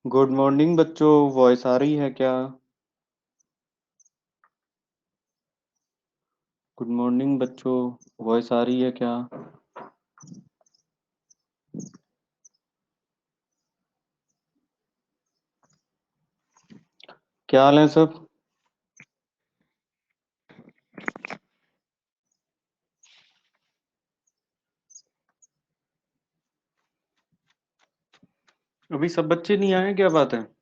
Good morning बच्चों। Voice आ रही है क्या? गुड मॉर्निंग बच्चों। वॉइस आ रही है क्या? क्या हाल है सब? अभी सब बच्चे नहीं आए, क्या बात है?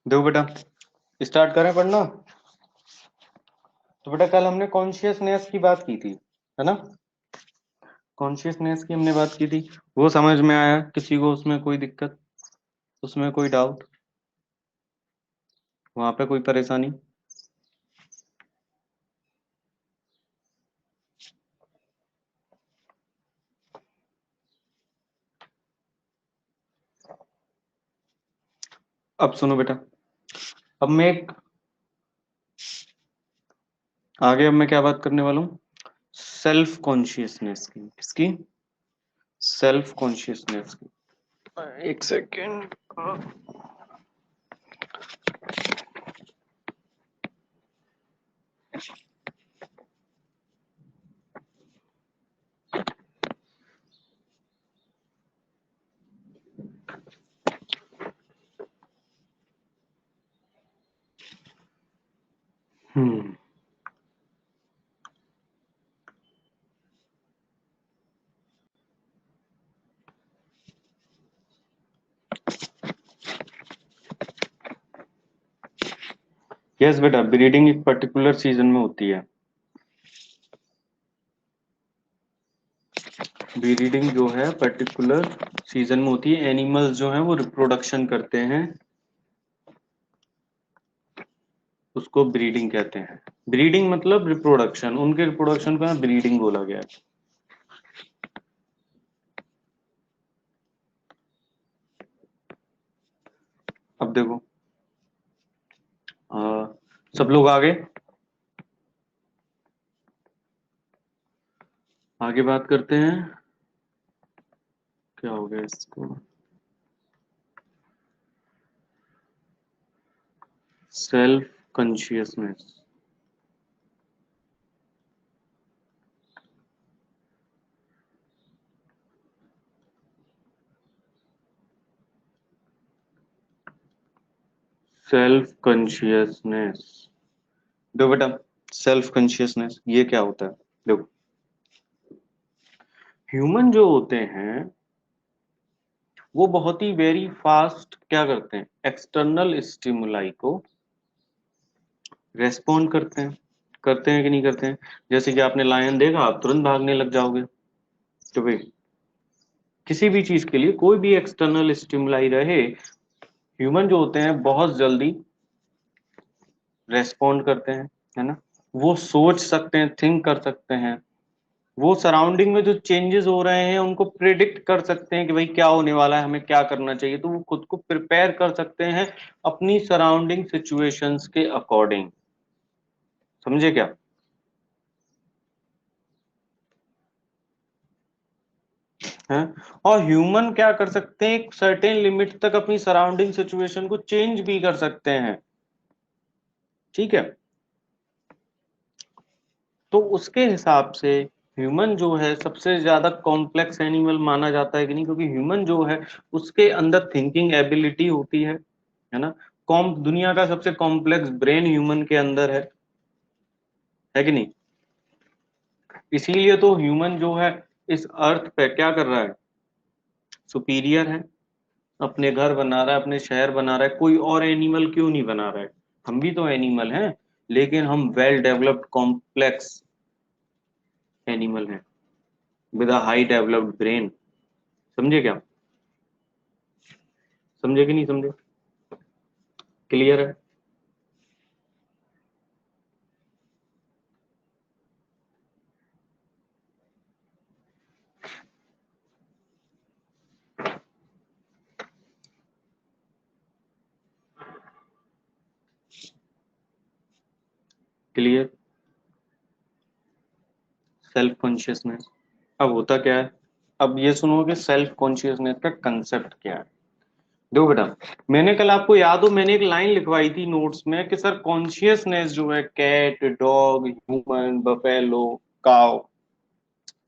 देखो बेटा, स्टार्ट करें पढ़ना। तो बेटा, कल हमने कॉन्शियसनेस की बात की थी, है ना? कॉन्शियसनेस की हमने बात की थी। वो समझ में आया किसी को? उसमें कोई दिक्कत? उसमें कोई डाउट? वहां पे कोई परेशानी? अब सुनो बेटा। अब मैं एक आगे अब मैं क्या बात करने वाला हूँ? सेल्फ कॉन्शियसनेस की। किसकी? सेल्फ कॉन्शियसनेस की। एक सेकेंड। हम्म। यस बेटा, ब्रीडिंग एक पर्टिकुलर सीजन में होती है। ब्रीडिंग जो है पर्टिकुलर सीजन में होती है। एनिमल्स जो हैं वो रिप्रोडक्शन करते हैं, उसको ब्रीडिंग कहते हैं। ब्रीडिंग मतलब रिप्रोडक्शन, उनके रिप्रोडक्शन को ब्रीडिंग बोला गया है। अब देखो, सब लोग आगे आगे बात करते हैं। क्या हो गया इसको? Self consciousness. Self consciousness. देखो बेटा, सेल्फ कॉन्शियसनेस ये क्या होता है? देखो, ह्यूमन जो होते हैं वो बहुत ही वेरी फास्ट क्या करते हैं? एक्सटर्नल स्टिमुलाई को रेस्पॉन्ड करते हैं कि नहीं करते हैं? जैसे कि आपने लायन देखा, आप तुरंत भागने लग जाओगे। तो भाई, किसी भी चीज के लिए कोई भी एक्सटर्नल स्टिमुलाई रहे, ह्यूमन जो होते हैं बहुत जल्दी रेस्पॉन्ड करते हैं, है ना, वो सोच सकते हैं, थिंक कर सकते हैं, वो सराउंडिंग में जो चेंजेस हो रहे हैं उनको प्रिडिक्ट कर सकते हैं कि भाई क्या होने वाला है, हमें क्या करना चाहिए, तो वो खुद को प्रिपेयर कर सकते हैं अपनी सराउंडिंग सिचुएशंस के अकॉर्डिंग। समझे क्या? है। और ह्यूमन क्या कर सकते हैं, एक सर्टेन लिमिट तक अपनी सराउंडिंग सिचुएशन को चेंज भी कर सकते हैं। ठीक है, तो उसके हिसाब से ह्यूमन जो है सबसे ज्यादा कॉम्प्लेक्स एनिमल माना जाता है कि नहीं, क्योंकि ह्यूमन जो है उसके अंदर थिंकिंग एबिलिटी होती है ना। कॉम दुनिया का सबसे कॉम्प्लेक्स ब्रेन ह्यूमन के अंदर है कि नहीं। इसीलिए तो ह्यूमन जो है इस अर्थ पे क्या कर रहा है, सुपीरियर है, अपने घर बना रहा है, अपने शहर बना रहा है। कोई और एनिमल क्यों नहीं बना रहा है? हम भी तो एनिमल हैं, लेकिन हम वेल डेवलप्ड कॉम्प्लेक्स एनिमल हैं with a high developed brain. समझे क्या? समझे कि नहीं समझे? क्लियर है? क्लियर। सेल्फ कॉन्शियसनेस अब होता क्या है, अब ये सुनो कि सेल्फ कॉन्शियसनेस का कंसेप्ट क्या है। देखो बेटा, मैंने कल आपको याद हो मैंने एक लाइन लिखवाई थी नोट्स में कि सर कॉन्शियसनेस जो है cat, dog, human, buffalo, cow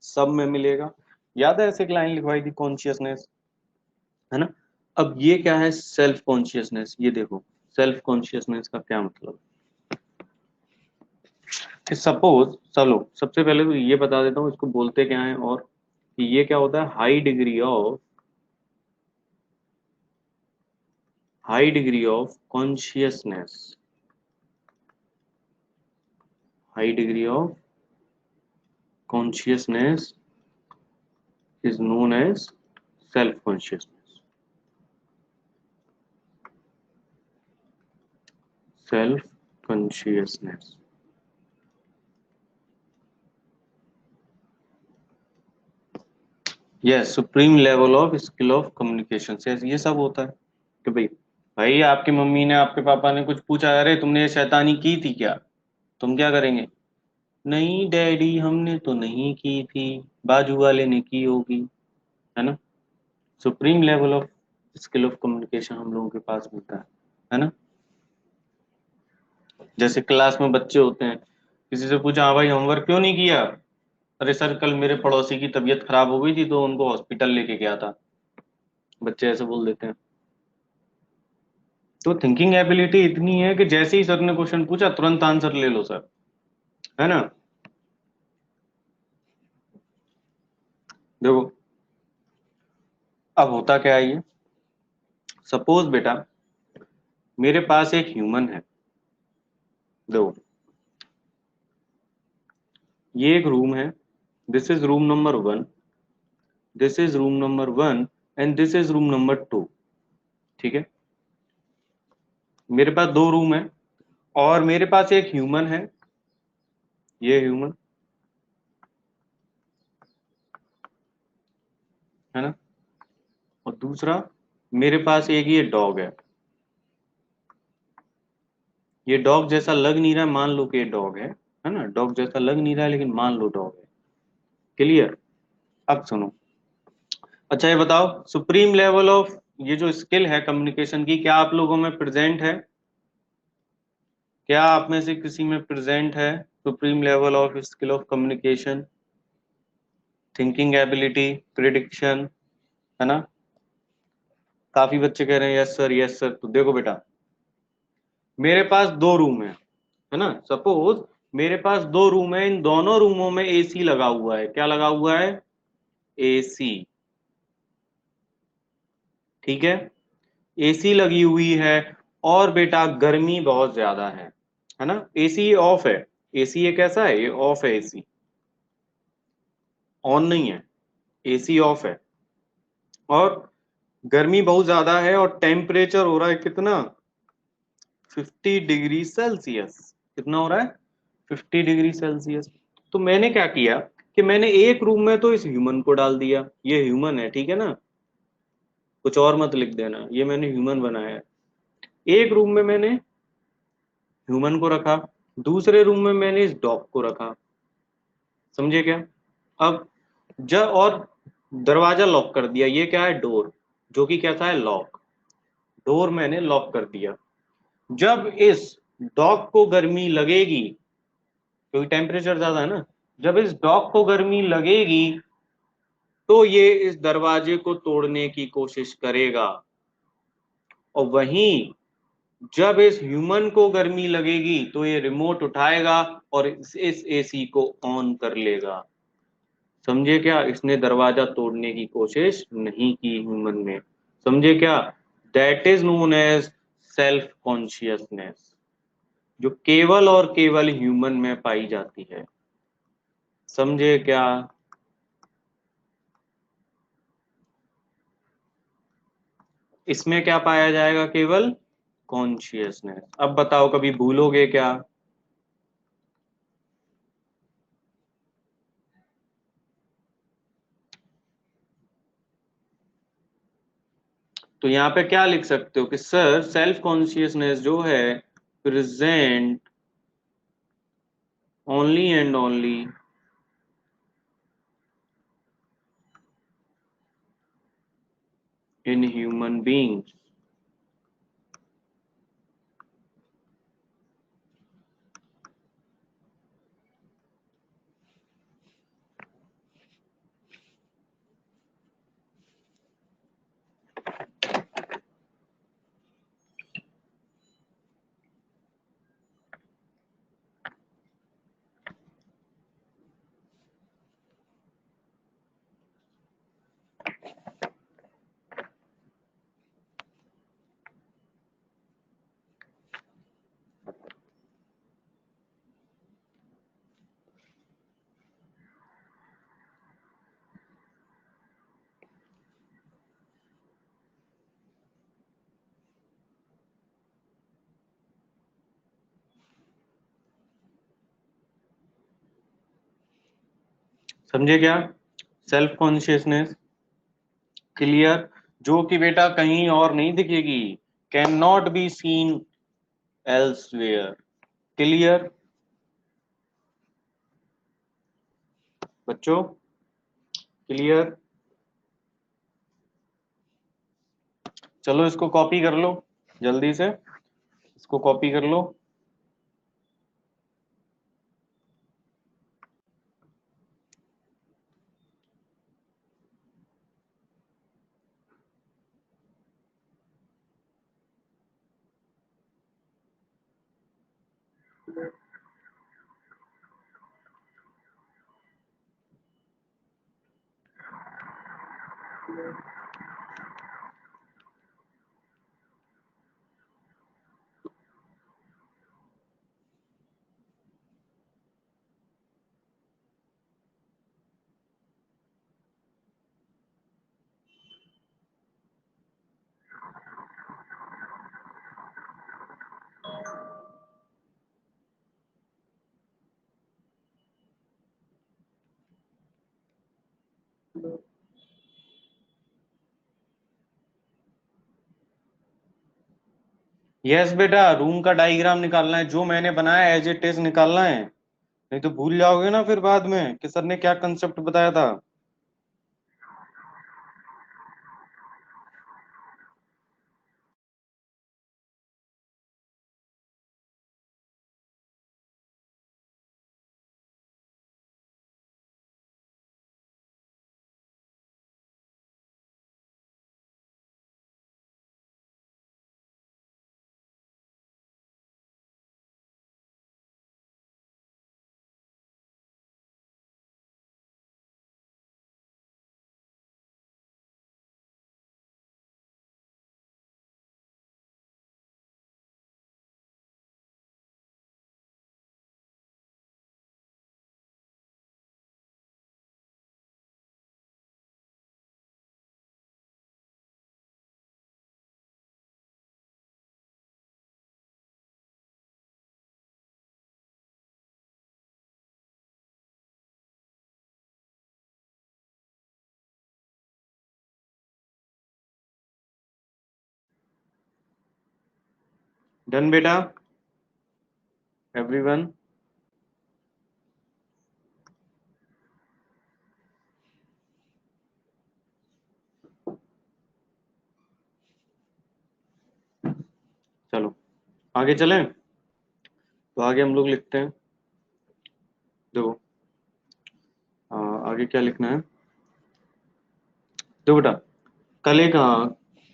सब में मिलेगा। याद है ऐसे एक लाइन लिखवाई थी कॉन्शियसनेस, है ना। अब ये क्या है सेल्फ कॉन्शियसनेस, ये देखो सेल्फ कॉन्शियसनेस का क्या मतलब। कि सपोज, चलो सबसे पहले तो ये बता देता हूँ इसको बोलते क्या है, और कि ये क्या होता है, high degree of consciousness, high degree of consciousness is known as self consciousness, self consciousness. Yes, supreme level of skill of communication. ये सब होता है कि भाई, भाई आपकी मम्मी ने आपके पापा ने कुछ पूछा, अरे तुमने ये शैतानी की थी क्या, तुम क्या करेंगे? नहीं डैडी हमने तो नहीं की थी, बाजू वाले ने की होगी, है ना। Supreme level of skill of communication हम लोगों के पास मिलता है ना। जैसे क्लास में बच्चे होते हैं, किसी से पूछा हाँ भाई होमवर्क क्यों नहीं किया, अरे सर कल मेरे पड़ोसी की तबीयत खराब हो गई थी तो उनको हॉस्पिटल लेके गया था, बच्चे ऐसे बोल देते हैं। तो थिंकिंग एबिलिटी इतनी है कि जैसे ही सर ने क्वेश्चन पूछा तुरंत आंसर ले लो सर, है ना। देखो अब होता क्या है ये, सपोज बेटा मेरे पास एक ह्यूमन है, देखो ये एक रूम है, this is room number one, this is room number one and this is room number two. ठीक है, मेरे पास दो रूम है और मेरे पास एक ह्यूमन है, ये ह्यूमन, है ना। और दूसरा मेरे पास एक ये डॉग ये डॉग जैसा लग नहीं रहा है, मान लो कि ये डॉग है ना, डॉग जैसा लग नहीं रहा है लेकिन मान लो डॉग है। क्लियर? अब सुनो, अच्छा ये बताओ सुप्रीम लेवल ऑफ ये जो स्किल है कम्युनिकेशन की, क्या आप लोगों में प्रेजेंट है? क्या आप में से किसी में प्रेजेंट है supreme level of skill of communication, thinking ability, prediction, है ना। काफी बच्चे कह रहे हैं यस सर यस सर। तो देखो बेटा, मेरे पास दो रूम है ना, सपोज मेरे पास दो रूम है, इन दोनों रूमों में एसी लगा हुआ है। क्या लगा हुआ है? एसी। ठीक है, एसी लगी हुई है और बेटा गर्मी बहुत ज्यादा है ना। एसी ऑफ है, एसी ये कैसा है, ये ऑफ है, एसी ऑन नहीं है, एसी ऑफ है। और गर्मी बहुत ज्यादा है और टेम्परेचर हो रहा है कितना, 50 डिग्री सेल्सियस। कितना हो रहा है? 50 डिग्री सेल्सियस। तो मैंने क्या किया कि मैंने एक रूम में तो इस ह्यूमन को डाल दिया, ये ह्यूमन है, ठीक है ना, कुछ और मत लिख देना, ये मैंने ह्यूमन बनाया है। एक रूम में मैंने ह्यूमन को रखा, दूसरे रूम में मैंने इस डॉग को रखा। समझे क्या? अब जब और दरवाजा लॉक कर दिया, ये क्या है? डोर, जो कि कैसा है? लॉक। डोर मैंने लॉक कर दिया। जब इस डॉग को गर्मी लगेगी, क्योंकि टेम्परेचर ज्यादा है ना, जब इस डॉग को गर्मी लगेगी तो ये इस दरवाजे को तोड़ने की कोशिश करेगा, और वहीं जब इस ह्यूमन को गर्मी लगेगी तो ये रिमोट उठाएगा और इस एसी को ऑन कर लेगा। समझे क्या? इसने दरवाजा तोड़ने की कोशिश नहीं की ह्यूमन ने। समझे क्या? That is known as self consciousness, जो केवल और केवल ह्यूमन में पाई जाती है। समझे क्या? इसमें क्या पाया जाएगा? केवल कॉन्शियसनेस। अब बताओ, कभी भूलोगे क्या? तो यहाँ पे क्या लिख सकते हो कि सर सेल्फ कॉन्शियसनेस जो है present only and only in human beings. समझे क्या? सेल्फ कॉन्शियसनेस क्लियर, जो कि बेटा कहीं और नहीं दिखेगी, can not be seen elsewhere. Clear बच्चों? क्लियर? चलो इसको कॉपी कर लो, जल्दी से इसको कॉपी कर लो। यस बेटा, रूम का डायग्राम निकालना है, जो मैंने बनाया एज इट इज निकालना है, नहीं तो भूल जाओगे ना फिर बाद में कि सर ने क्या कंसेप्ट बताया था। डन बेटा एवरीवन। चलो आगे चलें। तो आगे हम लोग लिखते हैं, देखो आगे क्या लिखना है। देखो बेटा, कल एक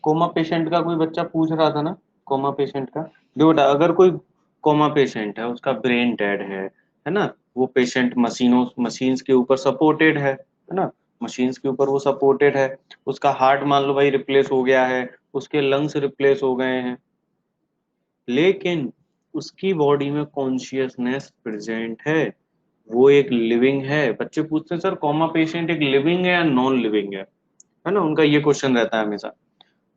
कोमा पेशेंट का कोई बच्चा पूछ रहा था ना, कोमा पेशेंट का। देखो बेटा, अगर कोई कोमा पेशेंट है, उसका ब्रेन डेड है ना, वो पेशेंट मशीन्स के ऊपर सपोर्टेड है ना, मशीन्स के ऊपर वो सपोर्टेड है। उसका हार्ट मान लो भाई रिप्लेस हो गया है, उसके लंग्स रिप्लेस हो गए हैं, लेकिन उसकी बॉडी में कॉन्शियसनेस प्रेजेंट है, वो एक लिविंग है। बच्चे पूछते हैं सर कोमा पेशेंट एक लिविंग है या नॉन लिविंग है ना, उनका ये क्वेश्चन रहता है हमेशा।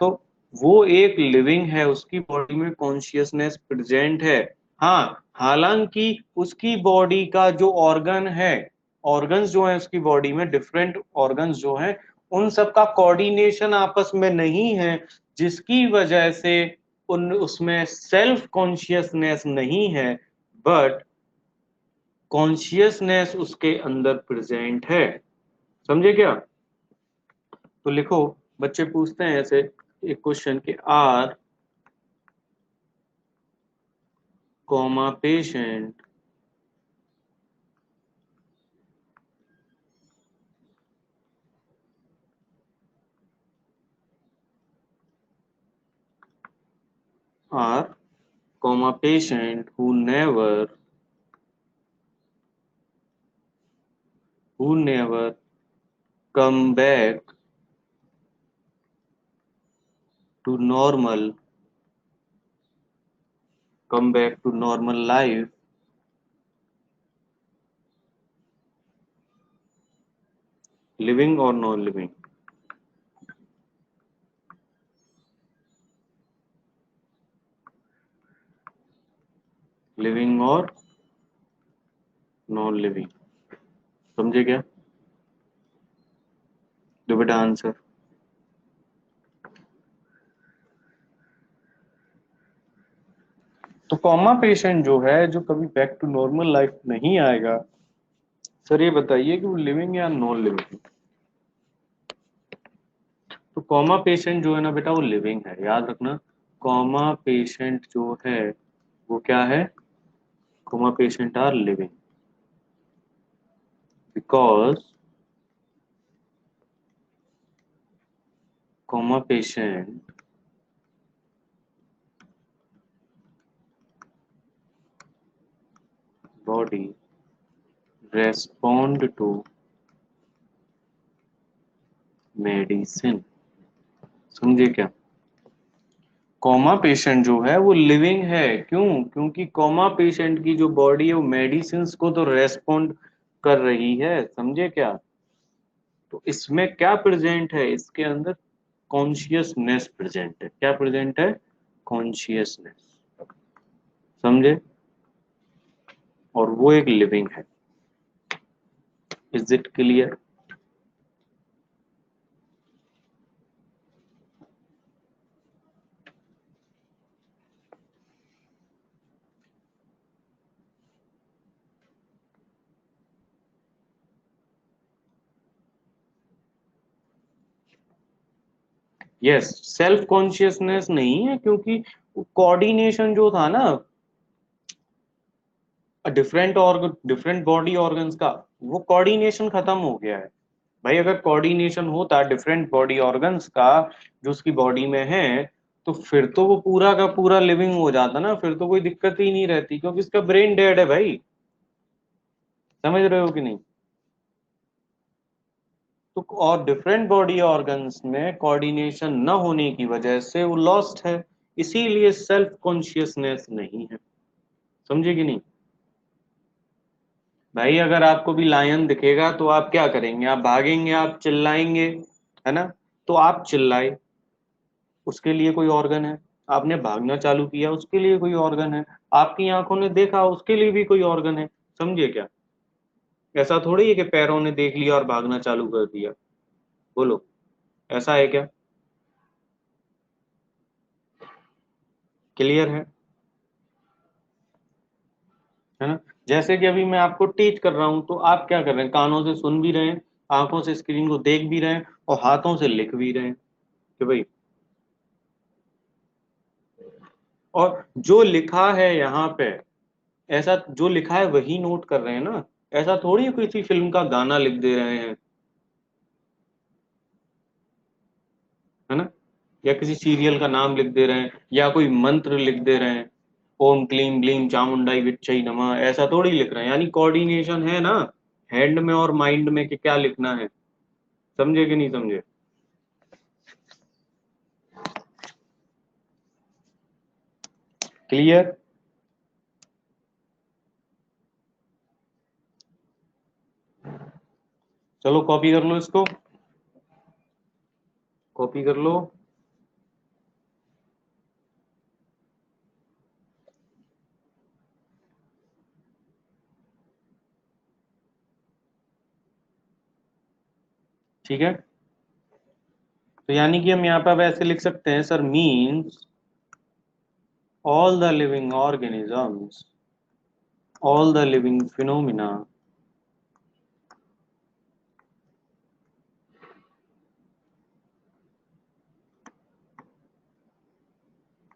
तो वो एक लिविंग है, उसकी बॉडी में कॉन्शियसनेस प्रेजेंट है। हाँ, हालांकि उसकी बॉडी का जो ऑर्गन है, ऑर्गन्स जो है उसकी बॉडी में, डिफरेंट ऑर्गन्स जो हैं, उन सब का कोऑर्डिनेशन आपस में नहीं है, जिसकी वजह से उन उसमें सेल्फ कॉन्शियसनेस नहीं है, बट कॉन्शियसनेस उसके अंदर प्रेजेंट है। समझे क्या? तो लिखो, बच्चे पूछते हैं ऐसे एक क्वेश्चन कि R comma patient R comma patient who never come back to normal life, living or non living, living और नॉन लिविंग। समझे क्या? दो बेटा आंसर। तो कॉमा पेशेंट जो है, जो कभी बैक टू नॉर्मल लाइफ नहीं आएगा, सर ये बताइए कि वो लिविंग या नॉन लिविंग। तो कॉमा पेशेंट जो है ना बेटा, वो लिविंग है, याद रखना। कॉमा पेशेंट जो है वो क्या है? Coma patient are living because coma patient body respond to medicine. समझे क्या? कोमा पेशेंट जो है वो लिविंग है, क्यों? क्योंकि कोमा पेशेंट की जो बॉडी है वो मेडिसिन को तो रेस्पॉन्ड कर रही है। समझे क्या? तो इसमें क्या प्रेजेंट है, इसके अंदर कॉन्शियसनेस प्रेजेंट है। क्या प्रेजेंट है? कॉन्शियसनेस। समझे? और वो एक लिविंग है। Is it clear? Yes, self consciousness नहीं है, क्योंकि कोऑर्डिनेशन जो था ना डिफरेंट बॉडी ऑर्गन्स का, वो कोऑर्डिनेशन खत्म हो गया है। भाई अगर कोऑर्डिनेशन होता डिफरेंट बॉडी ऑर्गन्स का जो उसकी बॉडी में है, तो फिर तो वो पूरा का पूरा लिविंग हो जाता ना, फिर तो कोई दिक्कत ही नहीं रहती, क्योंकि इसका ब्रेन डेड है भाई। समझ रहे हो कि नहीं? तो और डिफरेंट बॉडी ऑर्गन्स में कोऑर्डिनेशन न होने की वजह से वो लॉस्ट है, इसीलिए सेल्फ कॉन्शियसनेस नहीं है। समझे कि नहीं? भाई अगर आपको भी लायन दिखेगा तो आप क्या करेंगे? आप भागेंगे, आप चिल्लाएंगे, है ना? तो आप चिल्लाए, उसके लिए कोई ऑर्गन है। आपने भागना चालू किया, उसके लिए कोई ऑर्गन है। आपकी आंखों ने देखा, उसके लिए भी कोई ऑर्गन है। समझिए क्या? ऐसा थोड़ी है कि पैरों ने देख लिया और भागना चालू कर दिया। बोलो, ऐसा है क्या? क्लियर है? है ना। जैसे कि अभी मैं आपको टीच कर रहा हूं तो आप क्या कर रहे हैं, कानों से सुन भी रहे हैं, आंखों से स्क्रीन को देख भी रहे हैं, और हाथों से लिख भी रहे हैं कि भाई, और जो लिखा है यहाँ पे, ऐसा जो लिखा है वही नोट कर रहे हैं ना। ऐसा थोड़ी किसी फिल्म का गाना लिख दे रहे हैं, है ना, या किसी सीरियल का नाम लिख दे रहे हैं, या कोई मंत्र लिख दे रहे हैं, ओम क्लीम ग्लीम चामुंडाई विच्चई नमः, ऐसा थोड़ी लिख रहे हैं। यानी कोऑर्डिनेशन है ना, हैंड में और माइंड में कि क्या लिखना है। समझे कि नहीं समझे। क्लियर। चलो कॉपी कर लो इसको, कॉपी कर लो। ठीक है, तो यानी कि हम यहाँ पर अब ऐसे लिख सकते हैं sir, means all the living organisms, all the living phenomena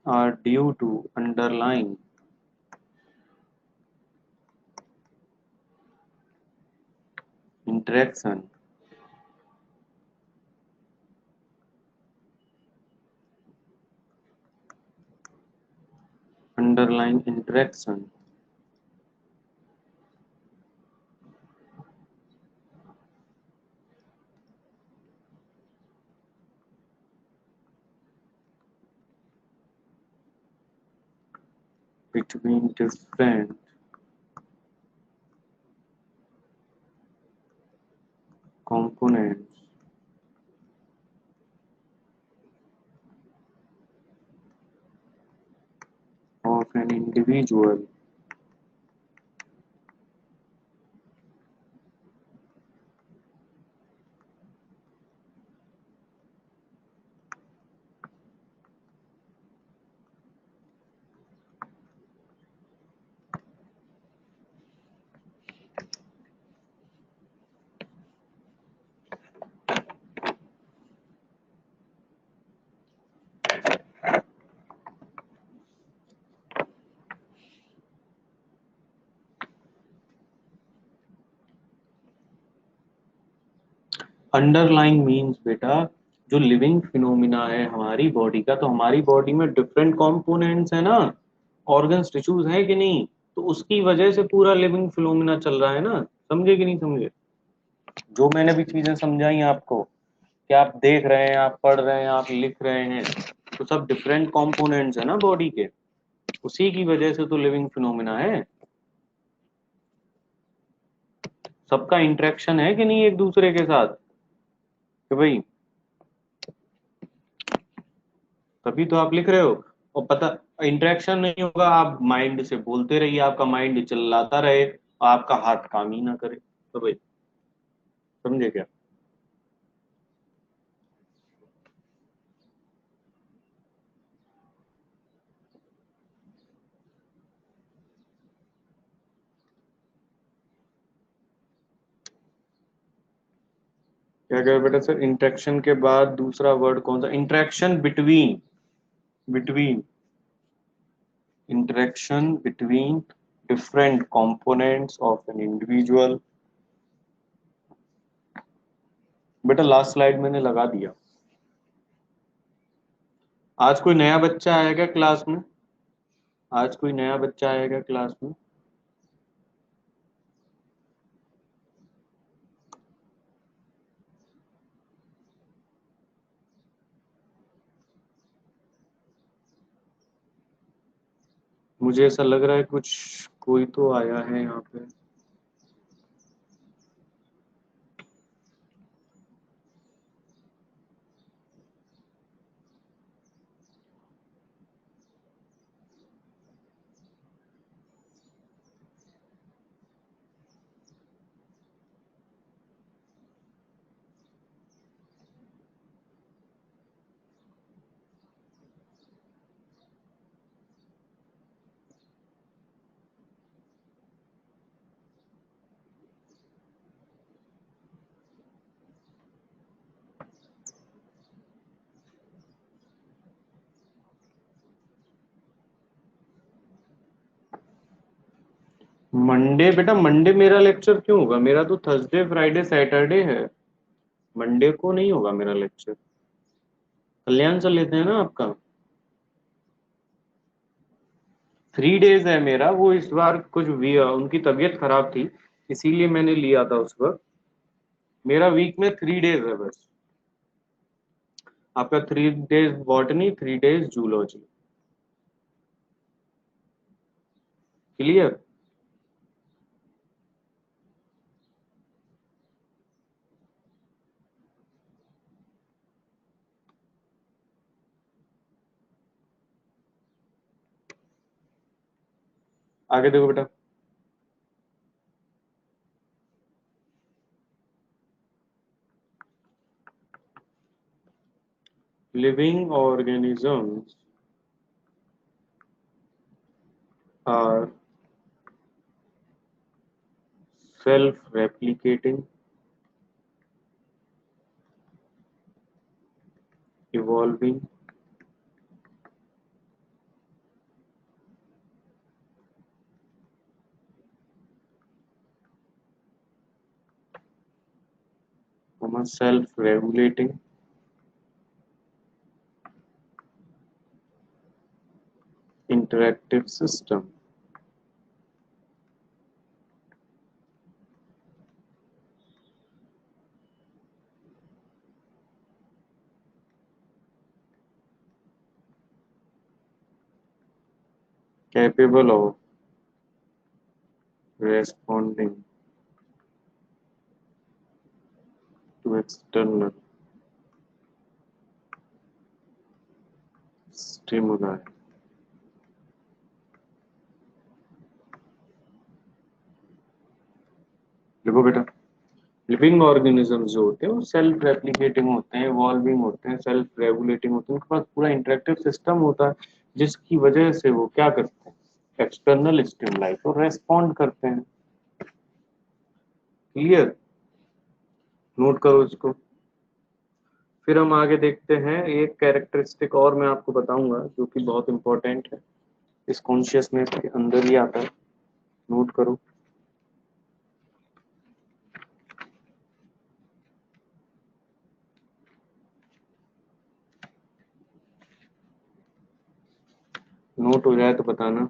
are due to underlying interaction underlying interaction between different components of an individual underlying means बेटा, जो लिविंग फिनोमिना है हमारी बॉडी का, तो हमारी बॉडी में डिफरेंट कंपोनेंट्स है ना, ऑर्गन्स टिश्यूज हैं कि नहीं, तो उसकी वजह से पूरा लिविंग फिनोमिना चल रहा है ना। समझे कि नहीं समझे। जो मैंने भी चीजें समझाई आपको, कि आप देख रहे हैं, आप पढ़ रहे हैं, आप लिख रहे हैं, तो सब डिफरेंट कंपोनेंट्स है ना बॉडी के, उसी की वजह से तो लिविंग फिनोमिना है। सबका इंटरेक्शन है कि नहीं एक दूसरे के साथ, कि भाई, तभी तो आप लिख रहे हो। और पता, इंटरेक्शन नहीं होगा, आप माइंड से बोलते रहिए, आपका माइंड चिल्लाता रहे, आपका हाथ काम ही ना करे, तो भाई, समझे क्या। क्या कह रहे बेटा सर, इंटरेक्शन के बाद दूसरा वर्ड कौन सा, interaction between, between, interaction between different components of an individual। बेटा लास्ट स्लाइड मैंने लगा दिया। आज कोई नया बच्चा आया क्या क्लास में, आज कोई नया बच्चा आया क्या क्लास में। मुझे ऐसा लग रहा है कुछ, कोई तो आया है यहाँ पे। मंडे बेटा, मंडे मेरा लेक्चर क्यों होगा? मेरा तो थर्सडे फ्राइडे सैटरडे है, मंडे को नहीं होगा मेरा लेक्चर। कल्याण सर लेते हैं ना आपका। 3 डेज है मेरा, वो इस बार कुछ भी उनकी तबीयत खराब थी, इसीलिए मैंने लिया था उस वक्त। मेरा वीक में 3 डेज है बस। आपका 3 days botany, 3 days zoology. Clear? आगे देखो बेटा। Living organisms are self replicating, evolving, self regulating, interactive system, capable of responding to external stimuli। देखो बेटा, लिविंग ऑर्गेनिजम्स जो होते हैं वो सेल्फ रेप्लिकेटिंग होते हैं, इवॉल्विंग होते हैं, सेल्फ रेगुलेटिंग होते हैं, उनके पास पूरा इंटरेक्टिव सिस्टम होता है, जिसकी वजह से वो क्या करते हैं, एक्सटर्नल स्टिमुलाई को रेस्पॉन्ड करते हैं। क्लियर? नोट करो इसको। फिर हम आगे देखते हैं, एक कैरेक्टरिस्टिक और मैं आपको बताऊंगा जो कि बहुत इंपॉर्टेंट है, इस कॉन्शियसनेस के अंदर ही आता है। नोट करो। नोट हो जाए तो बताना।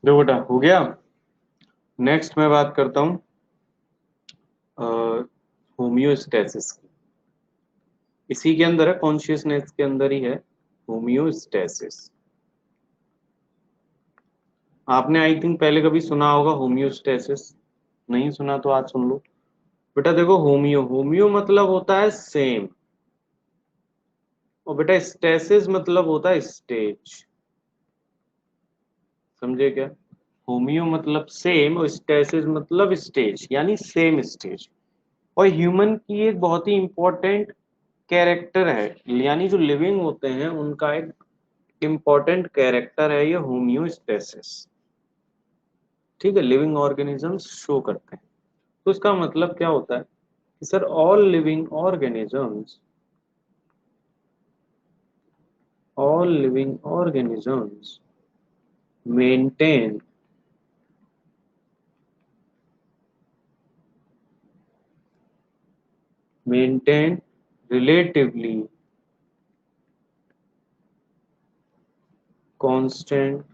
देखो बेटा, हो गया। नेक्स्ट मैं बात करता हूँ होम्योस्टेसिस की। इसी के अंदर है, कॉन्शियसनेस के अंदर ही है होम्योस्टेसिस। आपने आई थिंक पहले कभी सुना होगा होम्योस्टेसिस, नहीं सुना तो आज सुन लो। बेटा देखो, होमियो होमियो मतलब होता है सेम, और बेटा स्टेसिस मतलब होता है स्टेज। समझे क्या? होमियो मतलब सेम और स्टेसिस मतलब स्टेज, यानी सेम स्टेज। और ह्यूमन की एक बहुत ही इंपॉर्टेंट कैरेक्टर है, यानी जो लिविंग होते हैं उनका एक इंपॉर्टेंट कैरेक्टर है ये होम्योस्टेसिस। ठीक है, लिविंग ऑर्गेनिजम्स शो करते हैं। तो इसका मतलब क्या होता है कि sir all living organisms maintain relatively constant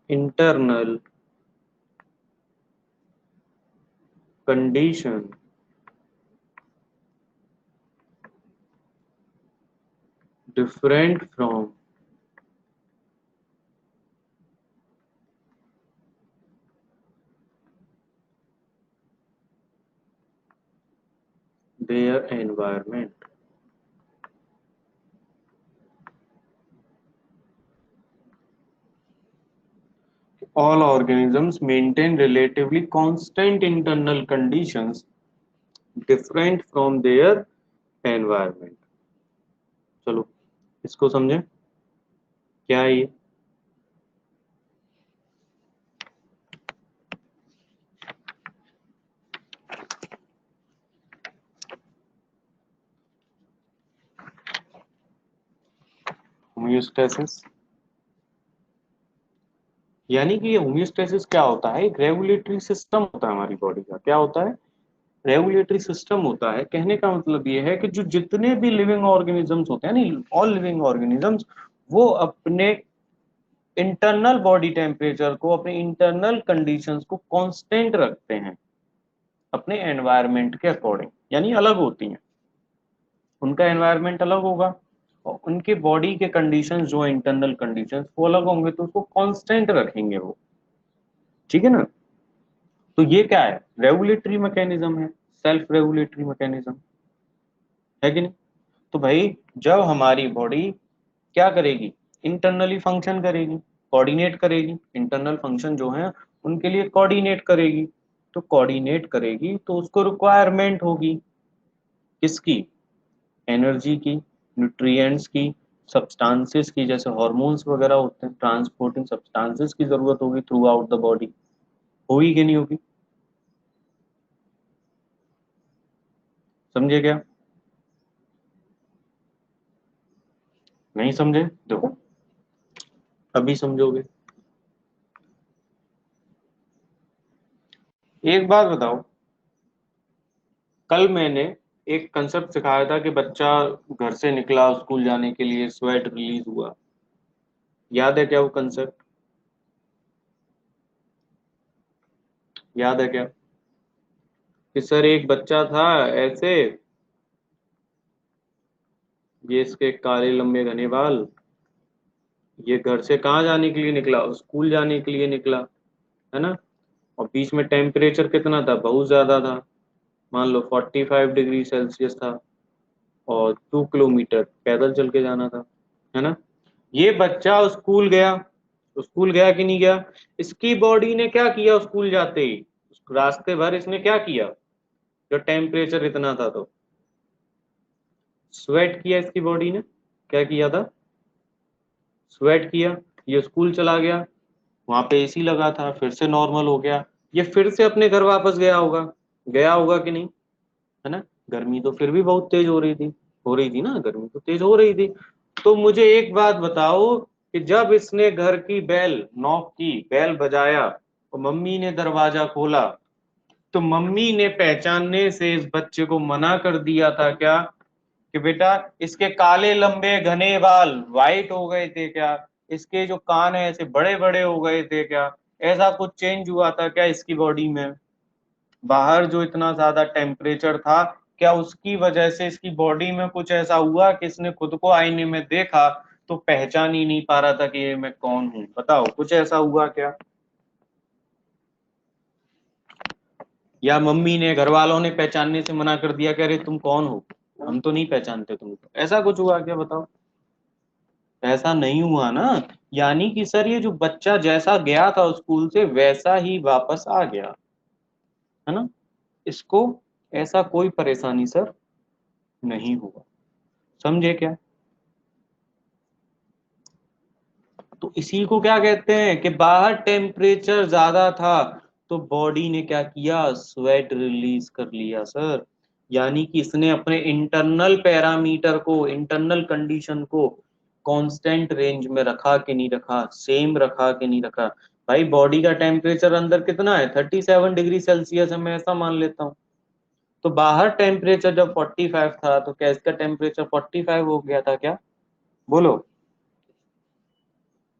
internal condition different from their environment. All organisms maintain relatively constant internal conditions different from their environment. चलो इसको समझें क्या है ये। होमियोस्टेसिस यानी कि ये होमियोस्टेसिस क्या होता है, एक रेगुलेटरी सिस्टम होता है हमारी बॉडी का। क्या होता है? रेगुलेटरी सिस्टम होता है। कहने का मतलब ये है कि जो जितने भी लिविंग ऑर्गेनिजम्स होते हैं, नहीं ऑल लिविंग ऑर्गेनिजम्स, वो अपने इंटरनल बॉडी टेम्परेचर को, अपने इंटरनल कंडीशंस को कांस्टेंट रखते हैं अपने एनवायरनमेंट के अकॉर्डिंग, यानी अलग होती हैं। उनका एनवायरनमेंट अलग होगा और उनके बॉडी के कंडीशंस जो इंटरनल कंडीशंस वो अलग होंगे, तो उसको कांस्टेंट रखेंगे वो। ठीक है ना? तो ये क्या है? रेगुलेटरी मैकेनिज्म है, सेल्फ रेगुलेटरी मैकेनिज्म है कि नहीं? तो भाई जब हमारी बॉडी क्या करेगी? इंटरनली फंक्शन करेगी, कोऑर्डिनेट करेगी, इंटरनल फंक्शन जो है उनके लिए कोऑर्डिनेट करेगी। तो कोऑर्डिनेट करेगी तो उसको रिक्वायरमेंट होगी किसकी? एनर्जी की, न्यूट्रिएंट्स की, सब्सटेंसेस की, जैसे हार्मोन्स वगैरह होते हैं, ट्रांसपोर्टिंग सब्सटेंसेस की जरूरत होगी थ्रू आउट द बॉडी। होगी कि नहीं होगी? समझे क्या? नहीं समझे? देखो अभी समझोगे। एक बात बताओ, कल मैंने एक कंसेप्ट सिखाया था कि बच्चा घर से निकला स्कूल जाने के लिए, स्वेट रिलीज हुआ। याद है क्या वो कंसेप्ट? याद है क्या कि सर एक बच्चा था ऐसे, ये इसके काले लंबे घने बाल, ये घर से कहाँ जाने के लिए निकला? स्कूल जाने के लिए निकला, है ना? और बीच में टेम्परेचर कितना था? बहुत ज्यादा था। मान लो 45 डिग्री सेल्सियस था और 2 किलोमीटर पैदल चल के जाना था, है ना? ये बच्चा स्कूल गया। स्कूल गया कि नहीं गया? इसकी बॉडी ने क्या किया? स्कूल जाते ही रास्ते भर इसने क्या किया? जो टेम्परेचर इतना था तो स्वेट किया इसकी बॉडी ने। क्या किया था? स्वेट किया। ये स्कूल चला गया, वहां पे एसी लगा था, फिर से नॉर्मल हो गया। ये फिर से अपने घर वापस गया होगा, गया होगा कि नहीं? है ना? गर्मी तो फिर भी बहुत तेज हो रही थी, हो रही थी ना, गर्मी तो तेज हो रही थी। तो मुझे एक बात बताओ कि जब इसने घर की बेल नॉक की, बेल बजाया और मम्मी ने दरवाजा खोला, तो मम्मी ने पहचानने से इस बच्चे को मना कर दिया था क्या कि बेटा इसके काले लंबे घने बाल वाइट हो गए थे क्या? इसके जो कान है ऐसे बड़े बड़े हो गए थे क्या? ऐसा कुछ चेंज हुआ था क्या इसकी बॉडी में? बाहर जो इतना ज्यादा टेम्परेचर था, क्या उसकी वजह से इसकी बॉडी में कुछ ऐसा हुआ कि इसने खुद को आईने में देखा तो पहचान ही नहीं पा रहा था कि ये मैं कौन हूं? बताओ कुछ ऐसा हुआ क्या? या मम्मी ने, घर वालों ने पहचानने से मना कर दिया कि अरे तुम कौन हो, हम तो नहीं पहचानते तुमको? ऐसा कुछ हुआ क्या? बताओ। ऐसा नहीं हुआ ना। यानी कि सर ये जो बच्चा जैसा गया था स्कूल से वैसा ही वापस आ गया, है ना? इसको ऐसा कोई परेशानी सर नहीं हुआ। समझे क्या? तो इसी को क्या कहते हैं कि बाहर टेम्परेचर ज्यादा था तो बॉडी ने क्या किया? स्वेट रिलीज कर लिया सर। यानी कि इसने अपने इंटरनल पैरामीटर को, इंटरनल कंडीशन को कांस्टेंट रेंज में रखा कि नहीं रखा? सेम रखा कि नहीं रखा? भाई बॉडी का टेम्परेचर अंदर कितना है? 37 डिग्री सेल्सियस है, मैं ऐसा मान लेता हूँ। तो बाहर टेम्परेचर जब 45 था तो क्या इसका टेम्परेचर 45 हो गया था क्या? बोलो।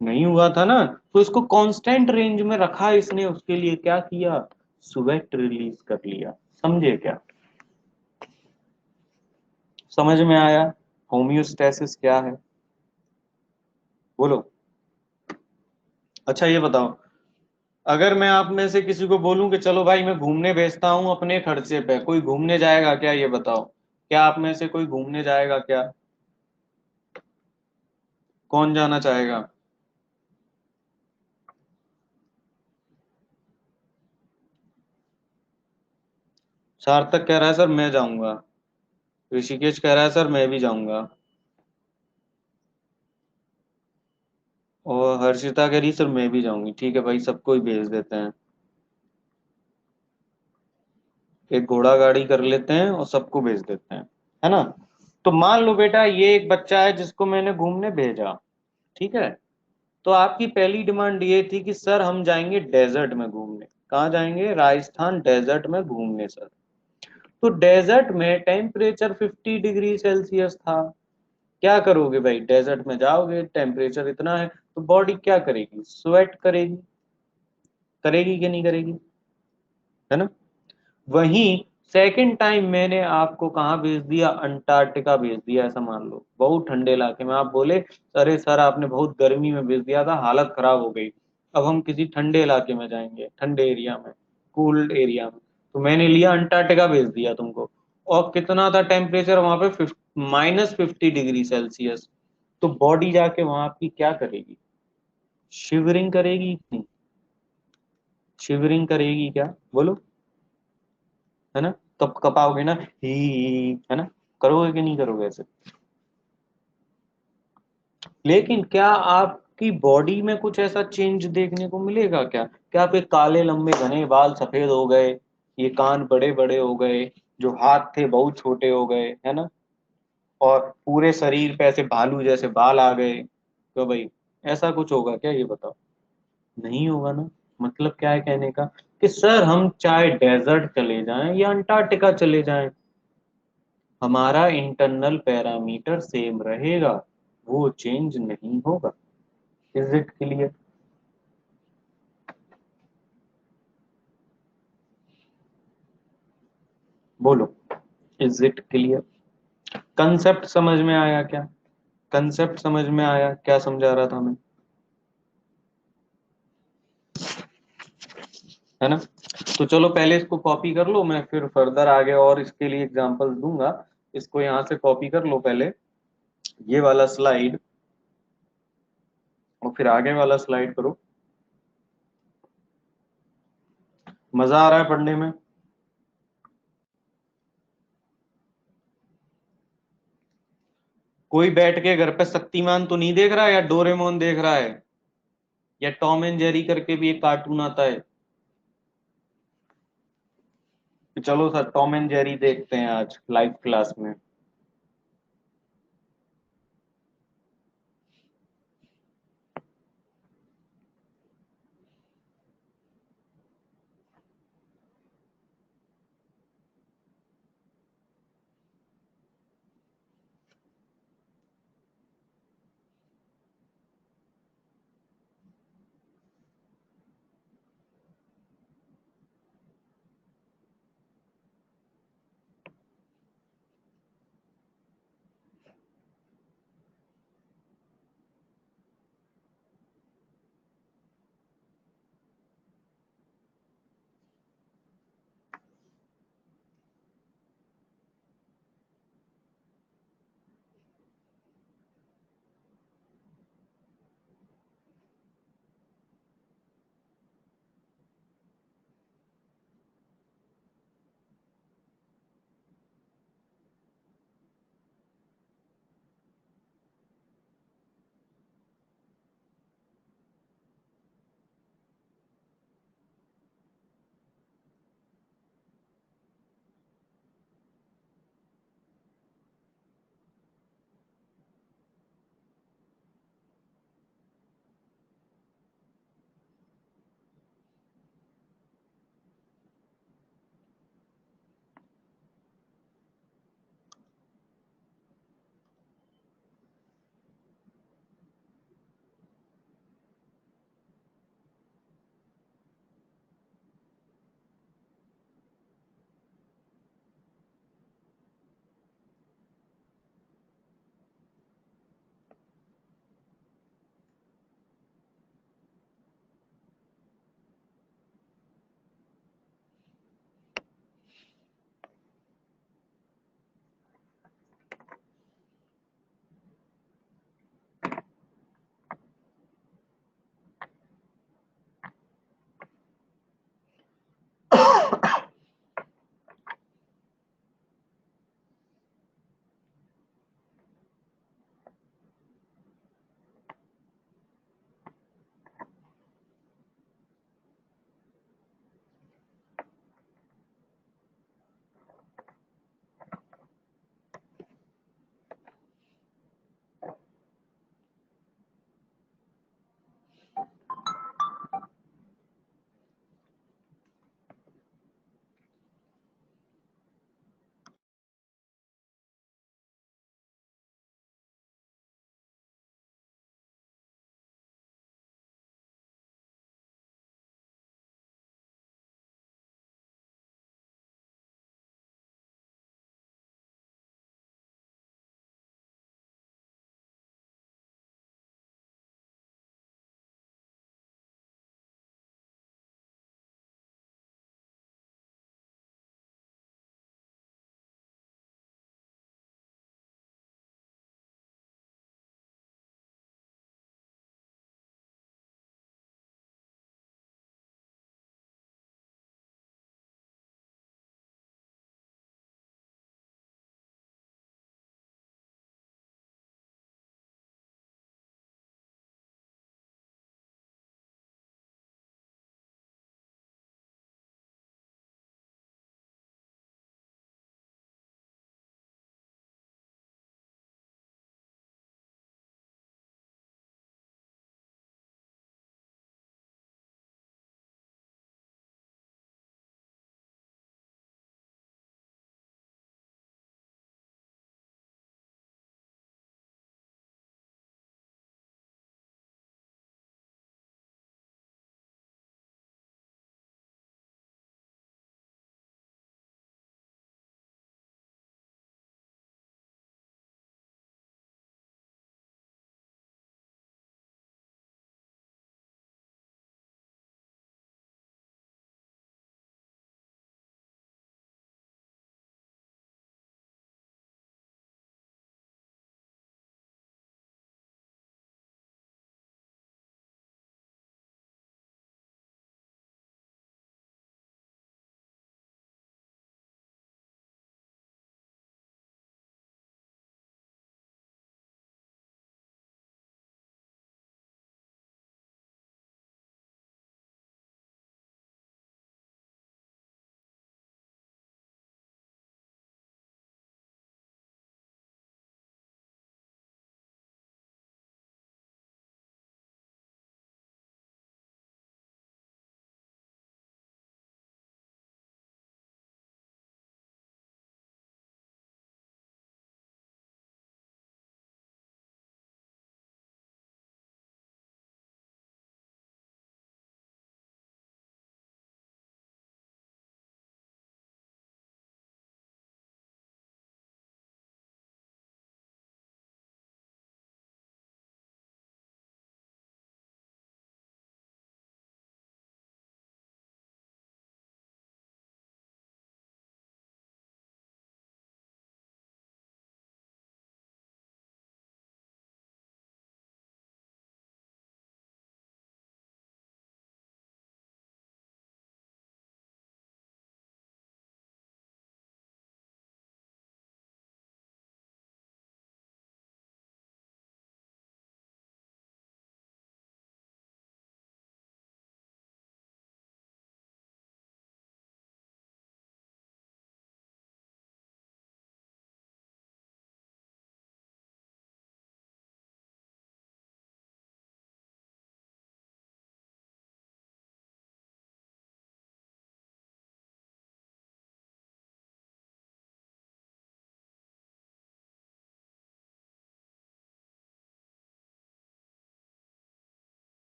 नहीं हुआ था ना। तो इसको कांस्टेंट रेंज में रखा इसने, उसके लिए क्या किया? स्वेट रिलीज कर लिया। समझे क्या? समझ में आया होम्योस्टेसिस क्या है? बोलो। अच्छा ये बताओ, अगर मैं आप में से किसी को बोलूं कि चलो भाई मैं घूमने भेजता हूं अपने खर्चे पे, कोई घूमने जाएगा क्या? ये बताओ, क्या आप में से कोई घूमने जाएगा क्या? कौन जाना चाहेगा? सार्थक कह रहा है सर मैं जाऊंगा। ऋषिकेश कह रहा है सर मैं भी जाऊंगा। और हर्षिता कह रही सर मैं भी जाऊंगी। ठीक है भाई, सबको ही भेज देते हैं। एक घोड़ा गाड़ी कर लेते हैं और सबको भेज देते हैं, है ना? तो मान लो बेटा ये एक बच्चा है जिसको मैंने घूमने भेजा। ठीक है। तो आपकी पहली डिमांड ये थी कि सर हम जाएंगे डेजर्ट में घूमने। कहाँ जाएंगे? राजस्थान डेजर्ट में घूमने सर। तो डेजर्ट में टेम्परेचर 50 डिग्री सेल्सियस था। क्या करोगे भाई? डेजर्ट में जाओगे, टेम्परेचर इतना है, तो बॉडी क्या करेगी? स्वेट करेगी। करेगी कि नहीं करेगी? है ना? वहीं सेकंड टाइम मैंने आपको कहाँ भेज दिया? अंटार्कटिका भेज दिया, ऐसा मान लो, बहुत ठंडे इलाके में। आप बोले अरे सर आपने बहुत गर्मी में भेज दिया था, हालत खराब हो गई, अब हम किसी ठंडे इलाके में जाएंगे, ठंडे एरिया में, कूल्ड एरिया में। तो मैंने लिया अंटार्कटिका भेज दिया तुमको। और कितना था टेम्परेचर वहां पे? -50 डिग्री सेल्सियस। तो बॉडी जाके वहां आपकी क्या करेगी? शिवरिंग करेगी कि नहीं? शिवरिंग करेगी क्या? बोलो। है ना? कब कपाओगे ना, ही, है ना? करोगे कि नहीं करोगे ऐसे? लेकिन क्या आपकी बॉडी में कुछ ऐसा चेंज देखने को मिलेगा क्या? क्या आपके काले लंबे घने बाल सफेद हो गए, ये कान बड़े बड़े हो गए, जो हाथ थे बहुत छोटे हो गए, है ना? और पूरे शरीर पे ऐसे भालू जैसे बाल आ गए, तो भाई ऐसा कुछ होगा क्या? ये बताओ। नहीं होगा ना। मतलब क्या है कहने का? कि सर हम चाहे डेजर्ट चले जाएं या अंटार्कटिका चले जाएं, हमारा इंटरनल पैरामीटर सेम रहेगा, वो चेंज नहीं होगा। Is it clear? बोलो। Is it clear? कंसेप्ट समझ में आया क्या? कंसेप्ट समझ में आया क्या? समझा रहा था मैं, है ना? तो चलो पहले इसको कॉपी कर लो, मैं फिर फर्दर आगे और इसके लिए एग्जांपल्स दूंगा। इसको यहाँ से कॉपी कर लो पहले, ये वाला स्लाइड, और फिर आगे वाला स्लाइड करो। मजा आ रहा है पढ़ने में? कोई बैठ के घर पे शक्तिमान तो नहीं देख रहा है, या डोरेमोन देख रहा है, या टॉम एंड जेरी करके भी एक कार्टून आता है? चलो सर टॉम एंड जेरी देखते हैं आज लाइव क्लास में।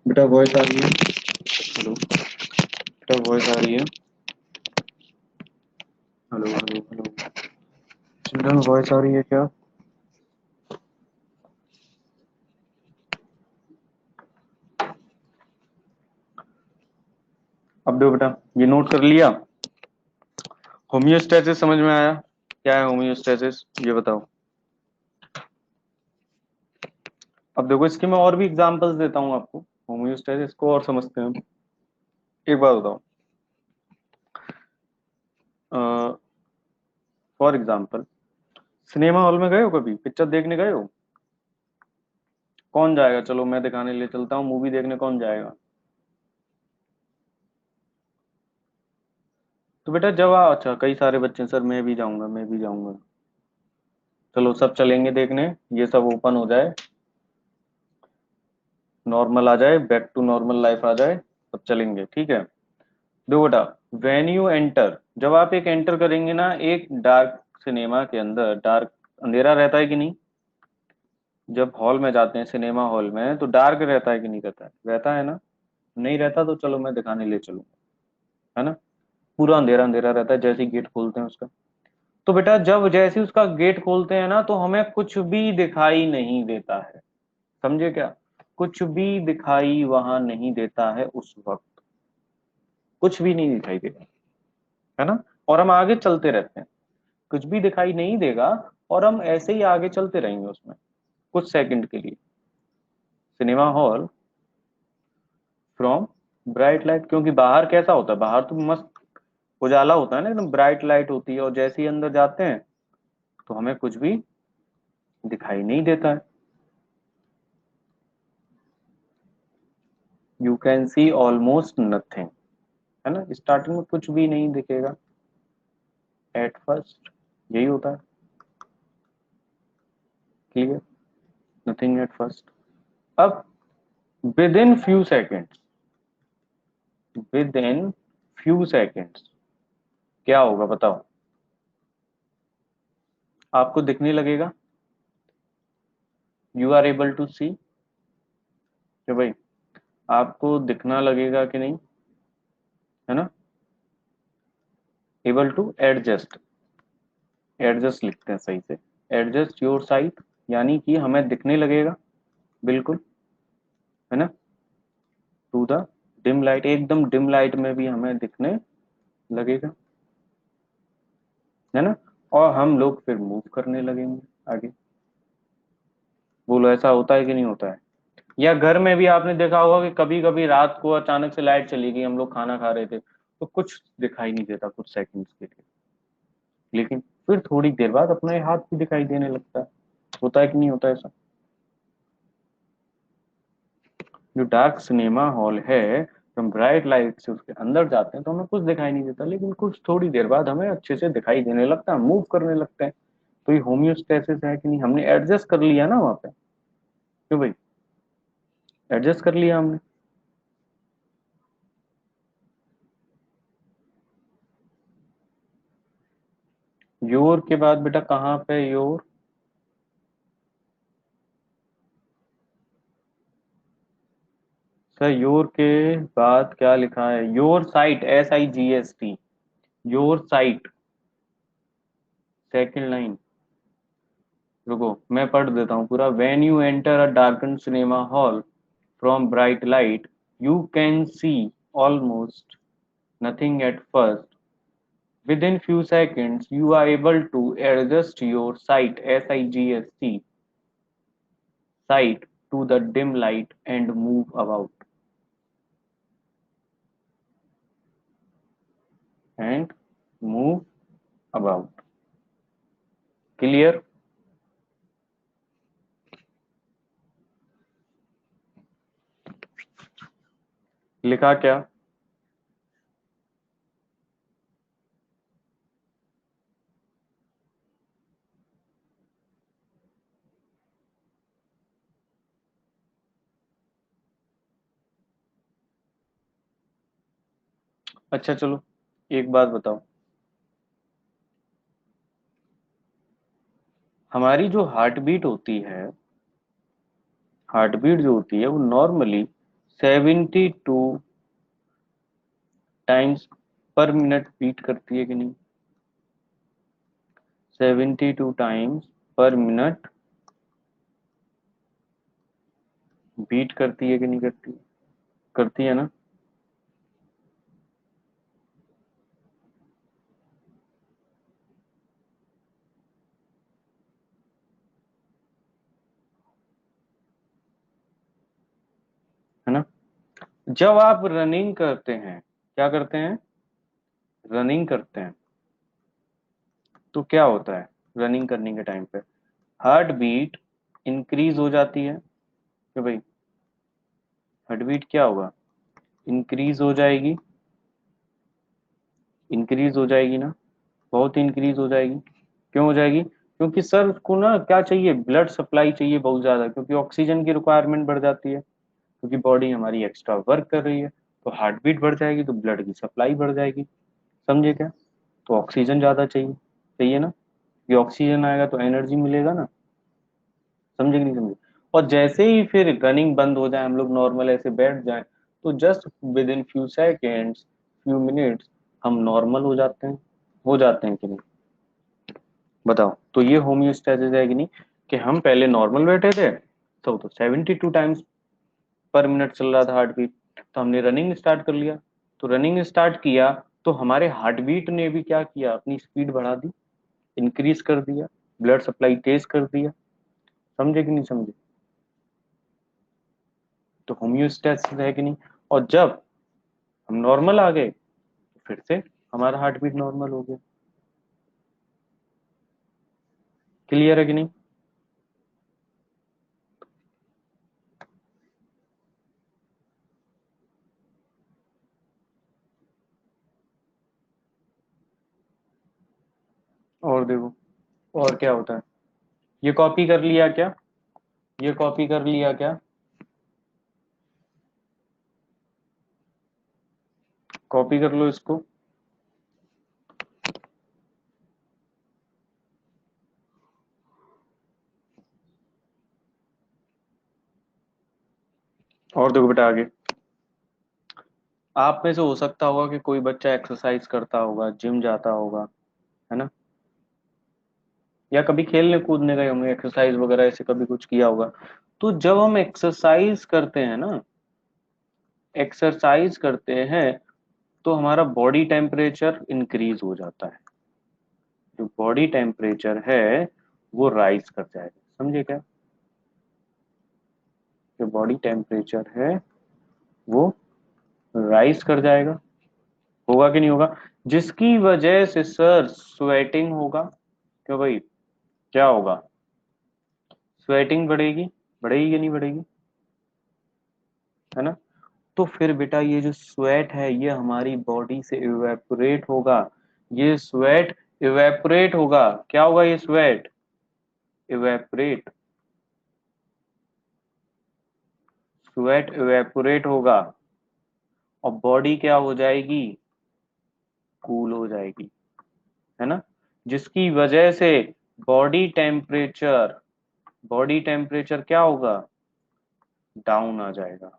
बेटा वॉइस आ रही है? हेलो बेटा, वॉइस आ रही है? Hello hello hello children, voice आ रही है क्या? अब दो बेटा, ये नोट कर लिया। होम्योस्टेसिस समझ में आया? क्या है होम्योस्टेसिस, ये बताओ। अब देखो, इसके मैं और भी एग्जांपल्स देता हूँ आपको, होम्योस्टेसिस को और समझते हैं। एक बात बताओ, फॉर एग्जांपल, सिनेमा हॉल में गए हो कभी, पिक्चर देखने गए हो? कौन जाएगा, चलो मैं दिखाने ले चलता हूँ, मूवी देखने कौन जाएगा? तो बेटा जब अच्छा, कई सारे बच्चे हैं, सर मैं भी जाऊंगा, मैं भी जाऊंगा। चलो सब चलेंगे देखने, ये सब ओपन हो जाए, नॉर्मल आ जाए, बैक टू नॉर्मल लाइफ आ जाए, तब चलेंगे, ठीक है? देखो बेटा, वेन यू एंटर, जब आप एक एंटर करेंगे ना एक डार्क सिनेमा के अंदर, डार्क, अंधेरा रहता है कि नहीं? जब हॉल में जाते हैं सिनेमा हॉल में, तो डार्क रहता है कि नहीं रहता है? रहता है ना? नहीं रहता तो चलो मैं दिखाने ले चलूंगा, है ना? पूरा अंधेरा अंधेरा रहता है जैसे ही गेट खोलते हैं उसका। तो बेटा जब जैसे ही उसका गेट खोलते हैं ना, तो हमें कुछ भी दिखाई नहीं देता है। समझे क्या? कुछ भी दिखाई वहां नहीं देता है उस वक्त, कुछ भी नहीं दिखाई देगा, है ना? और हम आगे चलते रहते हैं, कुछ भी दिखाई नहीं देगा, और हम ऐसे ही आगे चलते रहेंगे उसमें कुछ सेकंड के लिए। Cinema hall from bright light, क्योंकि बाहर कैसा होता है, बाहर तो मस्त उजाला होता है ना, एकदम ब्राइट लाइट होती है, और जैसे ही अंदर जाते हैं तो हमें कुछ भी दिखाई नहीं देता है। You can see almost nothing, है ना? स्टार्टिंग में कुछ भी नहीं दिखेगा, एट फर्स्ट, यही होता है। क्लियर? Nothing at first. अब within few seconds, within few seconds क्या होगा बताओ? आपको दिखने लगेगा, you are able to see, कि भाई आपको दिखना लगेगा कि नहीं, है ना? एबल टू एडजस्ट, एडजस्ट लिखते हैं सही से, एडजस्ट योर साइट, यानी कि हमें दिखने लगेगा, बिल्कुल, है ना? टू द डिम लाइट, एकदम डिम लाइट में भी हमें दिखने लगेगा, है ना? और हम लोग फिर मूव करने लगेंगे आगे। बोलो ऐसा होता है कि नहीं होता है? या घर में भी आपने देखा होगा कि कभी कभी रात को अचानक से लाइट चली गई, हम लोग खाना खा रहे थे, तो कुछ दिखाई नहीं देता कुछ सेकंड्स के लिए, लेकिन फिर थोड़ी देर बाद अपना ये हाथ भी दिखाई देने लगता है। होता है कि नहीं होता है ऐसा? जो डार्क सिनेमा हॉल है, तो हम ब्राइट लाइट से उसके अंदर जाते हैं तो हमें कुछ दिखाई नहीं देता, लेकिन कुछ थोड़ी देर बाद हमें अच्छे से दिखाई देने लगता है, मूव करने लगते हैं। तो ये होम्योस्टेसिस है कि नहीं? हमने एडजस्ट कर लिया ना वहां पे, क्यों भाई? एडजस्ट कर लिया हमने। योर के बाद बेटा कहाँ पे योर? सर योर के बाद क्या लिखा है? Your site, SIGST, your site, second line. रुको मैं पढ़ देता हूँ पूरा। When you enter a darken cinema hall from bright light, you can see almost nothing at first. Within few seconds, you are able to adjust your sight, SIGST, sight to the dim light and move about. And move about. Clear? लिखा क्या? अच्छा चलो, एक बात बताओ, हमारी जो heart beat होती है, हार्ट बीट जो होती है वो normally 72 times per minute beat करती है कि नहीं? 72 टाइम्स पर मिनट बीट करती है कि नहीं करती? करती है ना? है ना? जब आप रनिंग करते हैं, क्या करते हैं? रनिंग करते हैं, तो क्या होता है? रनिंग करने के टाइम पे हार्ट बीट इंक्रीज हो जाती है कि भाई? हार्ट बीट क्या होगा? इंक्रीज हो जाएगी। इंक्रीज हो जाएगी ना? बहुत इंक्रीज हो जाएगी। क्यों हो जाएगी? क्योंकि सर को ना क्या चाहिए? ब्लड सप्लाई चाहिए बहुत ज्यादा, क्योंकि ऑक्सीजन की रिक्वायरमेंट बढ़ जाती है, क्योंकि बॉडी हमारी एक्स्ट्रा वर्क कर रही है। तो हार्ट बीट बढ़ जाएगी तो ब्लड की सप्लाई बढ़ जाएगी। समझे क्या? तो ऑक्सीजन ज्यादा चाहिए, चाहिए ना? ये ऑक्सीजन आएगा तो एनर्जी मिलेगा ना। समझे कि नहीं समझे? और जैसे ही फिर रनिंग बंद हो जाए, हम लोग नॉर्मल ऐसे बैठ जाए, तो just with in few seconds, few minutes, हम नॉर्मल हो जाते हैं। हो जाते हैं कि नहीं? बताओ। तो ये होम्योस्टेसिस है कि नहीं? कि हम पहले नॉर्मल बैठे थे, तो 72 टाइम्स पर मिनट चल रहा था हार्ट बीट, तो हमने रनिंग स्टार्ट कर लिया। तो रनिंग स्टार्ट किया तो हमारे हार्ट बीट ने भी क्या किया? अपनी स्पीड बढ़ा दी, इंक्रीज कर दिया, ब्लड सप्लाई तेज कर दिया। समझे कि नहीं समझे? तो होम्योस्टेसिस है कि नहीं? और जब हम नॉर्मल आ गए तो फिर से हमारा हार्ट बीट नॉर्मल हो गया। क्लियर है कि नहीं? और देखो, और क्या होता है? ये कॉपी कर लिया क्या? ये कॉपी कर लिया क्या? कॉपी कर लो इसको। और देखो बेटा आगे, आप में से हो सकता होगा कि कोई बच्चा एक्सरसाइज करता होगा, जिम जाता होगा, है ना? या कभी खेलने कूदने गए होंगे, एक्सरसाइज वगैरह ऐसे कभी कुछ किया होगा। तो जब हम एक्सरसाइज करते हैं ना, एक्सरसाइज करते हैं, तो हमारा बॉडी टेम्परेचर इंक्रीज हो जाता है। जो बॉडी टेम्परेचर है वो राइज कर जाएगा। समझे क्या? जो बॉडी टेम्परेचर है वो राइज कर जाएगा। होगा कि नहीं होगा? जिसकी वजह से सर स्वेटिंग होगा। क्यों भाई? क्या होगा? स्वेटिंग बढ़ेगी। बढ़ेगी कि नहीं बढ़ेगी? है ना? तो फिर बेटा ये जो स्वेट है ये हमारी बॉडी से इवेपोरेट होगा। ये स्वेट इवेपोरेट होगा। क्या होगा? ये स्वेट इवेपोरेट, स्वेट इवेपोरेट होगा। और बॉडी क्या हो जाएगी? कूल हो जाएगी। है ना? जिसकी वजह से बॉडी टेम्परेचर, बॉडी टेम्परेचर क्या होगा? डाउन आ जाएगा।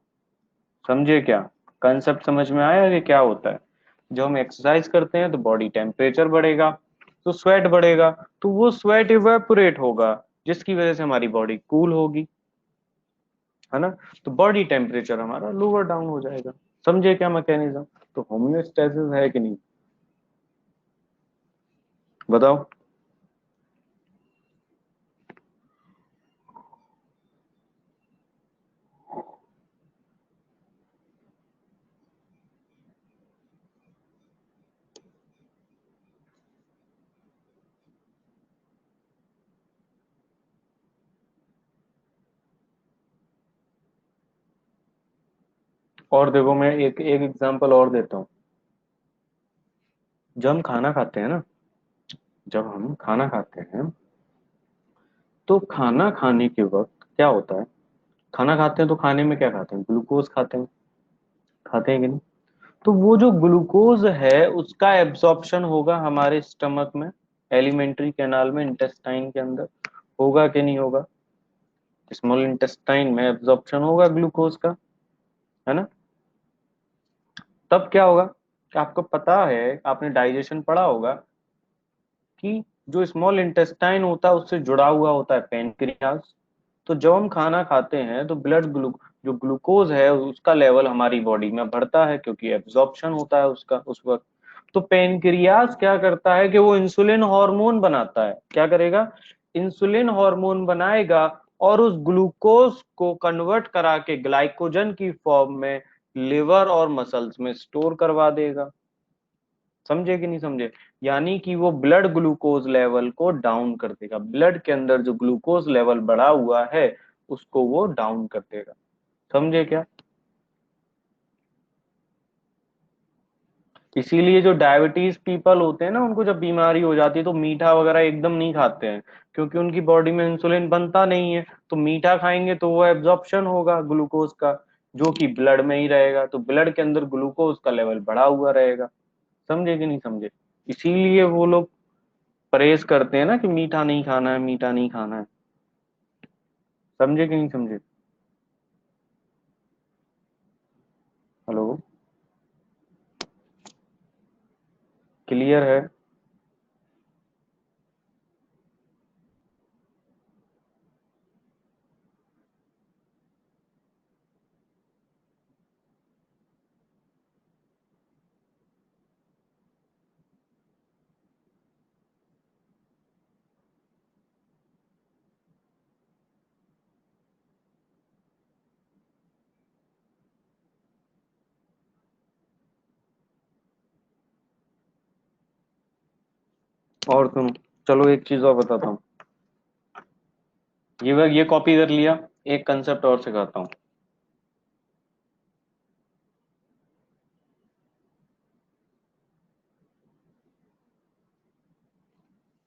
समझे क्या? कंसेप्ट समझ में आया कि क्या होता है? जब हम एक्सरसाइज करते हैं तो बॉडी टेम्परेचर बढ़ेगा, तो स्वेट बढ़ेगा, तो वो स्वेट इवेपोरेट होगा, जिसकी वजह से हमारी बॉडी कूल होगी। है ना? तो बॉडी टेम्परेचर हमारा लोअर डाउन हो जाएगा। समझे क्या मैकेनिज्म? तो होम्योस्टेसिस है कि नहीं? बताओ। और देखो मैं एक एक एग्जांपल और देता हूँ। जब हम खाना खाते हैं ना, जब हम खाना खाते हैं, तो खाना खाने के वक्त क्या होता है? खाना खाते हैं तो खाने में क्या खाते हैं? ग्लूकोज खाते हैं। खाते हैं कि नहीं? तो वो जो ग्लूकोज है उसका एब्जॉर्प्शन होगा हमारे स्टमक में, एलिमेंट्री कैनाल में, इंटेस्टाइन के अंदर। होगा कि नहीं होगा? स्मॉल इंटेस्टाइन में एब्जॉर्प्शन होगा ग्लूकोज का। है ना। तब क्या होगा कि आपको पता है, आपने डाइजेशन पढ़ा होगा कि जो स्मॉल इंटेस्टाइन होता है उससे जुड़ा हुआ होता है पेनक्रियास। तो जब हम खाना खाते हैं तो जो ग्लूकोज है उसका लेवल हमारी बॉडी में बढ़ता है, क्योंकि एब्जॉर्प्शन होता है उसका उस वक्त। तो पेनक्रियास क्या करता है कि वो इंसुलिन हार्मोन बनाता है। क्या करेगा? इंसुलिन हार्मोन बनाएगा और उस ग्लूकोज को कन्वर्ट करा के ग्लाइकोजन की फॉर्म में लिवर और मसल्स में स्टोर करवा देगा। समझे कि नहीं समझे? यानी कि वो ब्लड ग्लूकोज लेवल को डाउन कर देगा। ब्लड के अंदर जो ग्लूकोज लेवल बढ़ा हुआ है उसको वो डाउन कर देगा। समझे क्या? इसीलिए जो डायबिटीज पीपल होते हैं ना, उनको जब बीमारी हो जाती है तो मीठा वगैरह एकदम नहीं खाते हैं, क्योंकि उनकी बॉडी में इंसुलिन बनता नहीं है। तो मीठा खाएंगे तो वो एब्जॉर्प्शन होगा ग्लूकोज का, जो कि ब्लड में ही रहेगा, तो ब्लड के अंदर ग्लूकोज का लेवल बढ़ा हुआ रहेगा। समझे कि नहीं समझे? इसीलिए वो लोग परहेज करते हैं ना कि मीठा नहीं खाना है, मीठा नहीं खाना है। समझे कि नहीं समझे? हेलो? क्लियर है? और तुम, चलो एक चीज और बताता हूँ। ये कॉपी कर लिया। एक कंसेप्ट और सिखाता हूँ।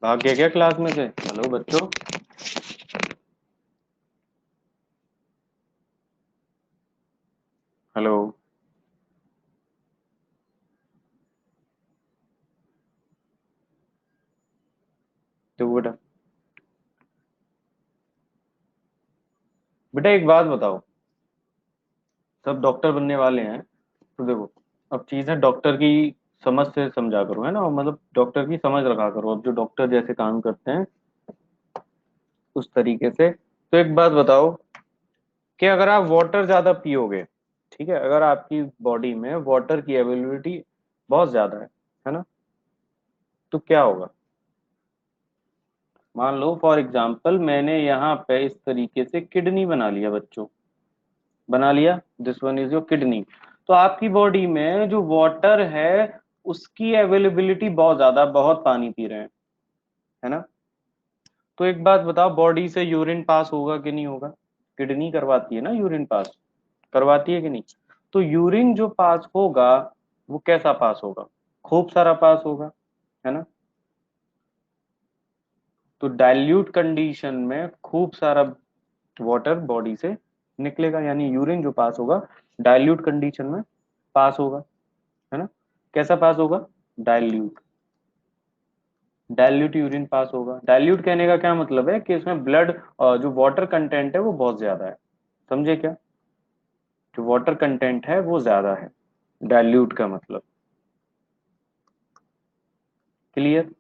भाग गया क्या क्लास में से? हेलो बच्चों? हेलो? तो बेटा, बेटा एक बात बताओ। सब डॉक्टर बनने वाले हैं, तो देखो, अब चीज है डॉक्टर की समझ से समझा करो, है ना, और मतलब डॉक्टर की समझ रखा करो। अब जो डॉक्टर जैसे काम करते हैं उस तरीके से। तो एक बात बताओ कि अगर आप वाटर ज्यादा पियोगे, ठीक है, अगर आपकी बॉडी में वाटर की अवेलेबिलिटी बहुत ज्यादा है ना, तो क्या होगा? मान लो फॉर एग्जांपल मैंने यहाँ पे इस तरीके से किडनी बना लिया बच्चों, बना लिया। This one is your kidney. तो आपकी बॉडी में जो वाटर है उसकी अवेलेबिलिटी बहुत ज्यादा, बहुत पानी पी रहे हैं, है ना। तो एक बात बताओ, बॉडी से यूरिन पास होगा कि नहीं होगा? किडनी करवाती है ना यूरिन पास, करवाती है कि नहीं? तो यूरिन जो पास होगा वो कैसा पास होगा? खूब सारा पास होगा, है ना। तो डाइल्यूट कंडीशन में खूब सारा वाटर बॉडी से निकलेगा, यानी यूरिन जो पास होगा डाइल्यूट कंडीशन में पास होगा, है ना। कैसा पास होगा? डाइल्यूट। डाइल्यूट यूरिन पास होगा। डाइल्यूट कहने का क्या मतलब है कि इसमें ब्लड, जो वाटर कंटेंट है वो बहुत ज्यादा है। समझे क्या? जो वाटर कंटेंट है वो ज्यादा है, डाइल्यूट का मतलब। क्लियर?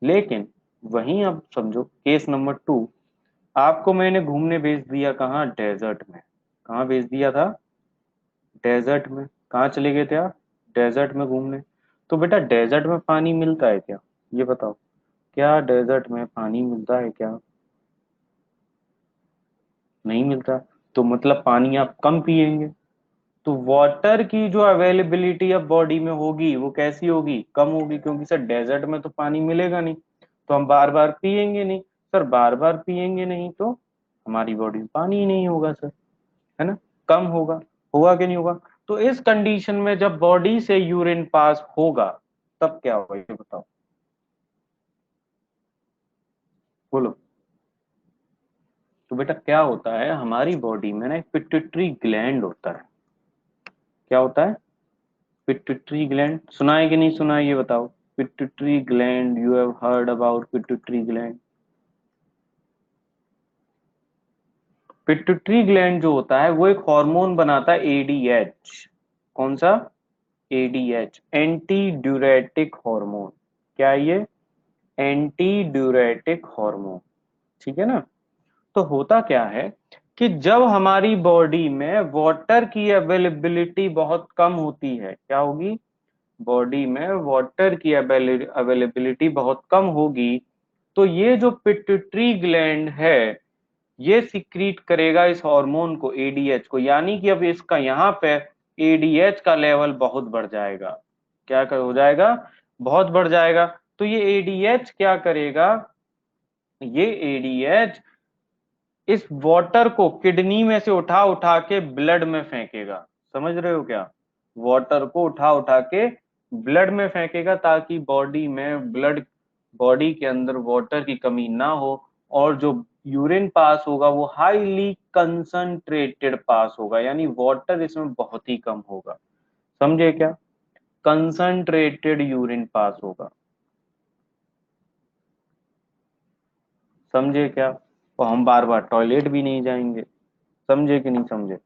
लेकिन वहीं अब समझो केस नंबर 2। आपको मैंने घूमने भेज दिया कहाँ? डेजर्ट में। कहाँ भेज दिया था? डेजर्ट में। कहाँ चले गए थे आप? डेजर्ट में घूमने। तो बेटा डेजर्ट में पानी मिलता है क्या? ये बताओ, क्या डेजर्ट में पानी मिलता है क्या? नहीं मिलता। तो मतलब पानी आप कम पिएंगे। तो वाटर की जो अवेलेबिलिटी अब बॉडी में होगी वो कैसी होगी? कम होगी, क्योंकि सर डेजर्ट में तो पानी मिलेगा नहीं, तो हम बार बार पिएंगे नहीं। सर बार बार पिएंगे नहीं तो हमारी बॉडी में पानी ही नहीं होगा सर, है ना। कम होगा। होगा कि नहीं होगा? तो इस कंडीशन में जब बॉडी से यूरिन पास होगा तब क्या होगा ये बताओ। बोलो। तो बेटा क्या होता है, हमारी बॉडी में ना एक पिट्यूटरी ग्लैंड होता है। क्या होता है? Pituitary gland. सुना है कि नहीं सुना है ये बताओ। Pituitary gland, you have heard about pituitary gland? Pituitary gland जो होता है वो एक हार्मोन बनाता है एडीएच। कौन सा? ADH, anti diuretic hormone. क्या है ये? Anti diuretic hormone. ठीक है ना? तो होता क्या है कि जब हमारी बॉडी में वाटर की अवेलेबिलिटी बहुत कम होती है, क्या होगी? बॉडी में वाटर की अवेलेबिलिटी बहुत कम होगी, तो ये जो पिट्यूटरी ग्लैंड है ये सिक्रीट करेगा इस हार्मोन को, एडीएच को। यानी कि अब इसका यहाँ पे एडीएच का लेवल बहुत बढ़ जाएगा। क्या कर हो जाएगा? बहुत बढ़ जाएगा। तो ये एडीएच क्या करेगा? ये एडीएच इस वाटर को किडनी में से उठा उठा के ब्लड में फेंकेगा। समझ रहे हो क्या? वाटर को उठा उठा के ब्लड में फेंकेगा ताकि बॉडी के अंदर वाटर की कमी ना हो, और जो यूरिन पास होगा वो हाईली कंसंट्रेटेड पास होगा, यानी वाटर इसमें बहुत ही कम होगा। समझे क्या? कंसंट्रेटेड यूरिन पास होगा। समझे क्या? और हम बार बार टॉयलेट भी नहीं जाएंगे। समझे कि नहीं समझे?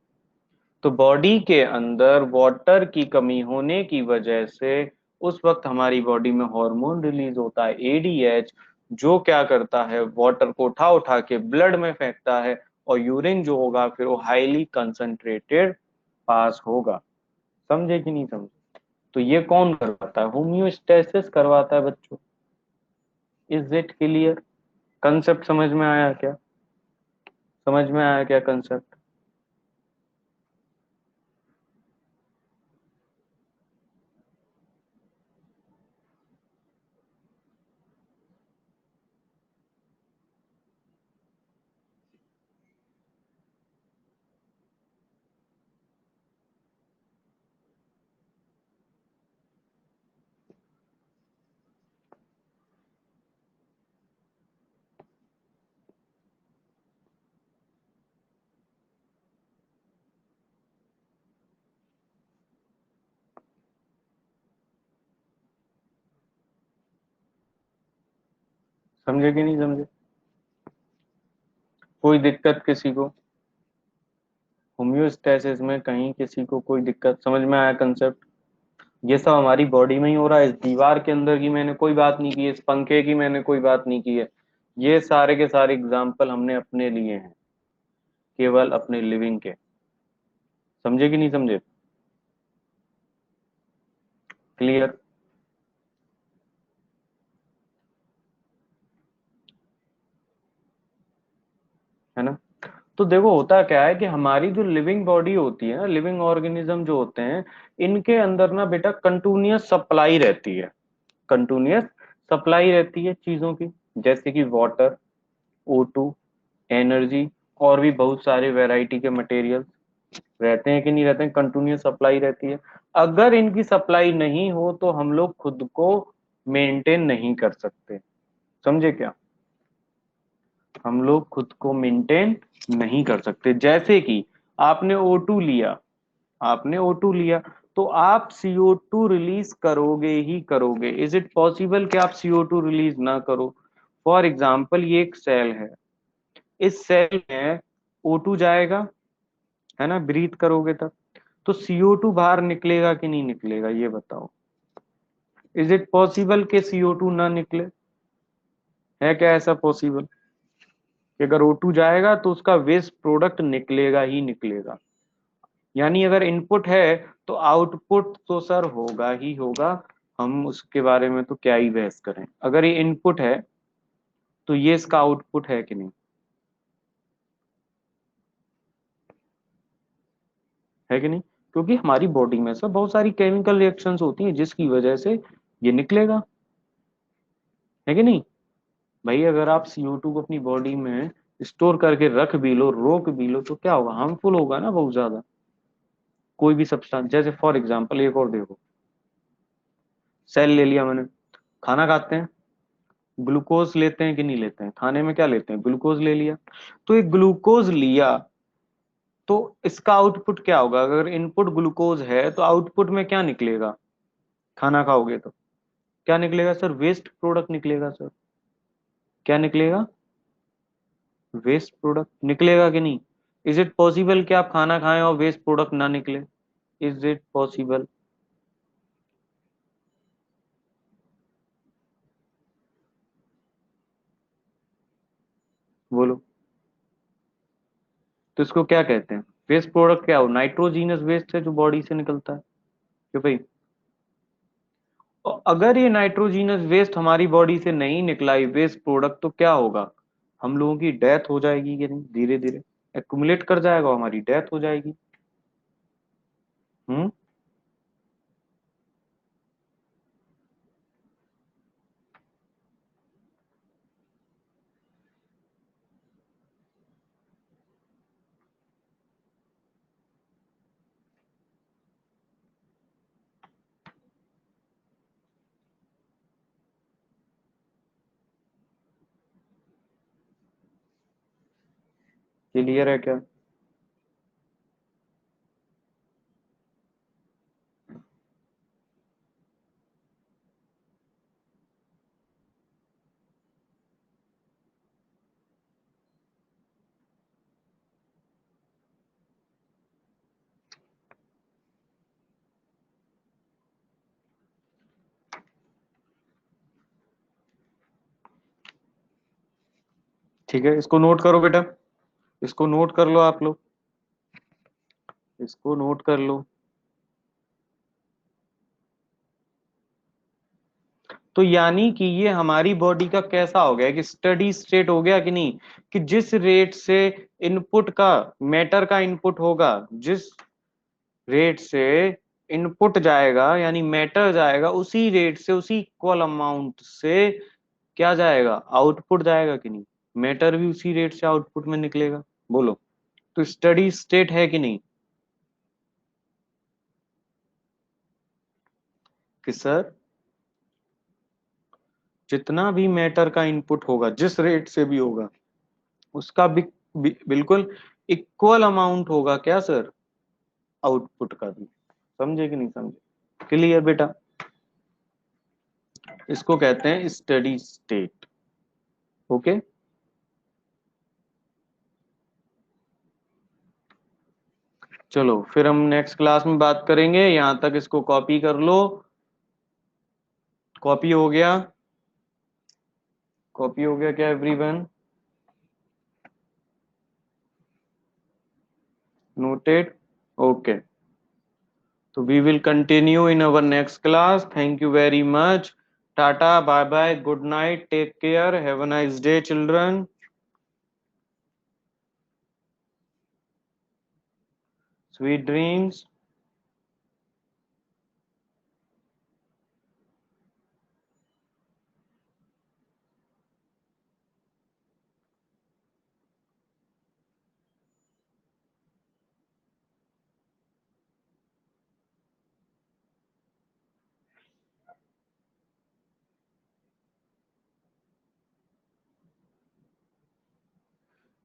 तो बॉडी के अंदर वाटर की कमी होने की वजह से उस वक्त हमारी बॉडी में हार्मोन रिलीज होता है एडीएच, जो क्या करता है? वाटर को उठा उठा के ब्लड में फेंकता है, और यूरिन जो होगा फिर वो हाईली कंसंट्रेटेड पास होगा। समझे कि नहीं समझे? तो ये कौन करवाता है? होम्योस्टेसिस करवाता है बच्चों। Is it clear? कंसेप्ट समझ में आया क्या? समझ में आया क्या कंसेप्ट? समझे कि नहीं समझे? कोई दिक्कत किसी को? होम्योस्टैसिस में कहीं किसी को कोई दिक्कत? समझ में आया कंसेप्ट? ये सब हमारी बॉडी में ही हो रहा है। इस दीवार के अंदर की मैंने कोई बात नहीं की है, इस पंखे की मैंने कोई बात नहीं की है। ये सारे के सारे एग्जाम्पल हमने अपने लिए हैं, केवल अपने लिविंग के। समझे कि नहीं समझे? क्लियर? है ना? तो देखो होता क्या है कि हमारी जो लिविंग बॉडी होती है ना, लिविंग ऑर्गेनिज्म जो होते हैं, इनके अंदर ना बेटा कंटिन्यूअस सप्लाई रहती है। कंटिन्यूअस सप्लाई रहती है चीजों की, जैसे कि वाटर, O2, एनर्जी, और भी बहुत सारे वैरायटी के मटेरियल रहते हैं कि नहीं रहते हैं? कंटिन्यूअस सप्लाई रहती है। अगर इनकी सप्लाई नहीं हो तो हम लोग खुद को मेंटेन नहीं कर सकते। समझे क्या? हम लोग खुद को मेंटेन नहीं कर सकते। जैसे कि आपने O2 लिया, आपने O2 लिया, तो आप CO2 रिलीज करोगे ही करोगे। इज इट पॉसिबल कि आप CO2 रिलीज ना करो? फॉर एग्जाम्पल ये एक सेल है, इस सेल में O2 जाएगा, है ना? ब्रीथ करोगे तब, तो CO2 बाहर निकलेगा कि नहीं निकलेगा? ये बताओ। इज इट पॉसिबल कि CO2 ना निकले? है क्या ऐसा पॉसिबल कि अगर O2 जाएगा तो उसका वेस्ट प्रोडक्ट निकलेगा ही निकलेगा? यानी अगर इनपुट है तो आउटपुट तो सर होगा ही होगा। हम उसके बारे में तो क्या ही बहस करें। अगर ये इनपुट है तो ये इसका आउटपुट है कि नहीं? है कि नहीं? क्योंकि हमारी बॉडी में सब बहुत सारी केमिकल रिएक्शंस होती हैं जिसकी वजह से ये निकलेगा। है कि नहीं? भाई अगर आप CO2 को अपनी बॉडी में स्टोर करके रख भी लो, रोक भी लो, तो क्या होगा? हार्मफुल होगा ना बहुत ज्यादा। कोई भी सब्सटेंस, जैसे फॉर एग्जांपल एक और देखो, सेल ले लिया मैंने, खाना खाते हैं, ग्लूकोज लेते हैं कि नहीं लेते हैं? खाने में क्या लेते हैं? ग्लूकोज ले लिया। तो ये ग्लूकोज लिया तो इसका आउटपुट क्या होगा? अगर इनपुट ग्लूकोज है तो आउटपुट में क्या निकलेगा? खाना खाओगे तो क्या निकलेगा सर? वेस्ट प्रोडक्ट निकलेगा सर। क्या निकलेगा? वेस्ट प्रोडक्ट निकलेगा कि नहीं? इज इट पॉसिबल कि आप खाना खाएं और वेस्ट प्रोडक्ट ना निकले? Is it possible? बोलो। तो इसको क्या कहते हैं? वेस्ट प्रोडक्ट क्या हो? नाइट्रोजीनस वेस्ट है जो बॉडी से निकलता है, क्यों भाई? और अगर ये नाइट्रोजीनस वेस्ट हमारी बॉडी से नहीं निकला, ये वेस्ट प्रोडक्ट, तो क्या होगा? हम लोगों की डेथ हो जाएगी कि नहीं? धीरे धीरे एक्युमुलेट कर जाएगा, हमारी डेथ हो जाएगी। हम्म। क्लियर है क्या? ठीक है, इसको नोट करो बेटा, इसको नोट कर लो आप लोग, इसको नोट कर लो। तो यानी कि ये हमारी बॉडी का कैसा हो गया कि स्टडी स्टेट हो गया कि नहीं? कि जिस रेट से इनपुट का, मैटर का इनपुट होगा, जिस रेट से इनपुट जाएगा यानी मैटर जाएगा, उसी रेट से, उसी इक्वल अमाउंट से क्या जाएगा? आउटपुट जाएगा कि नहीं? मैटर भी उसी रेट से आउटपुट में निकलेगा। बोलो। तो स्टडी स्टेट है कि नहीं? कि सर जितना भी मैटर का इनपुट होगा, जिस रेट से भी होगा, उसका बिल्कुल इक्वल अमाउंट होगा क्या सर? आउटपुट का भी। समझे कि नहीं समझे? क्लियर बेटा? इसको कहते हैं स्टडी स्टेट। ओके। चलो फिर हम नेक्स्ट क्लास में बात करेंगे, यहां तक इसको कॉपी कर लो। कॉपी हो गया? कॉपी हो गया क्या everyone? Noted? Okay. So we will continue in our next class. Thank you very much. Tata, bye bye, good night, take care, have a nice day, children. Sweet dreams.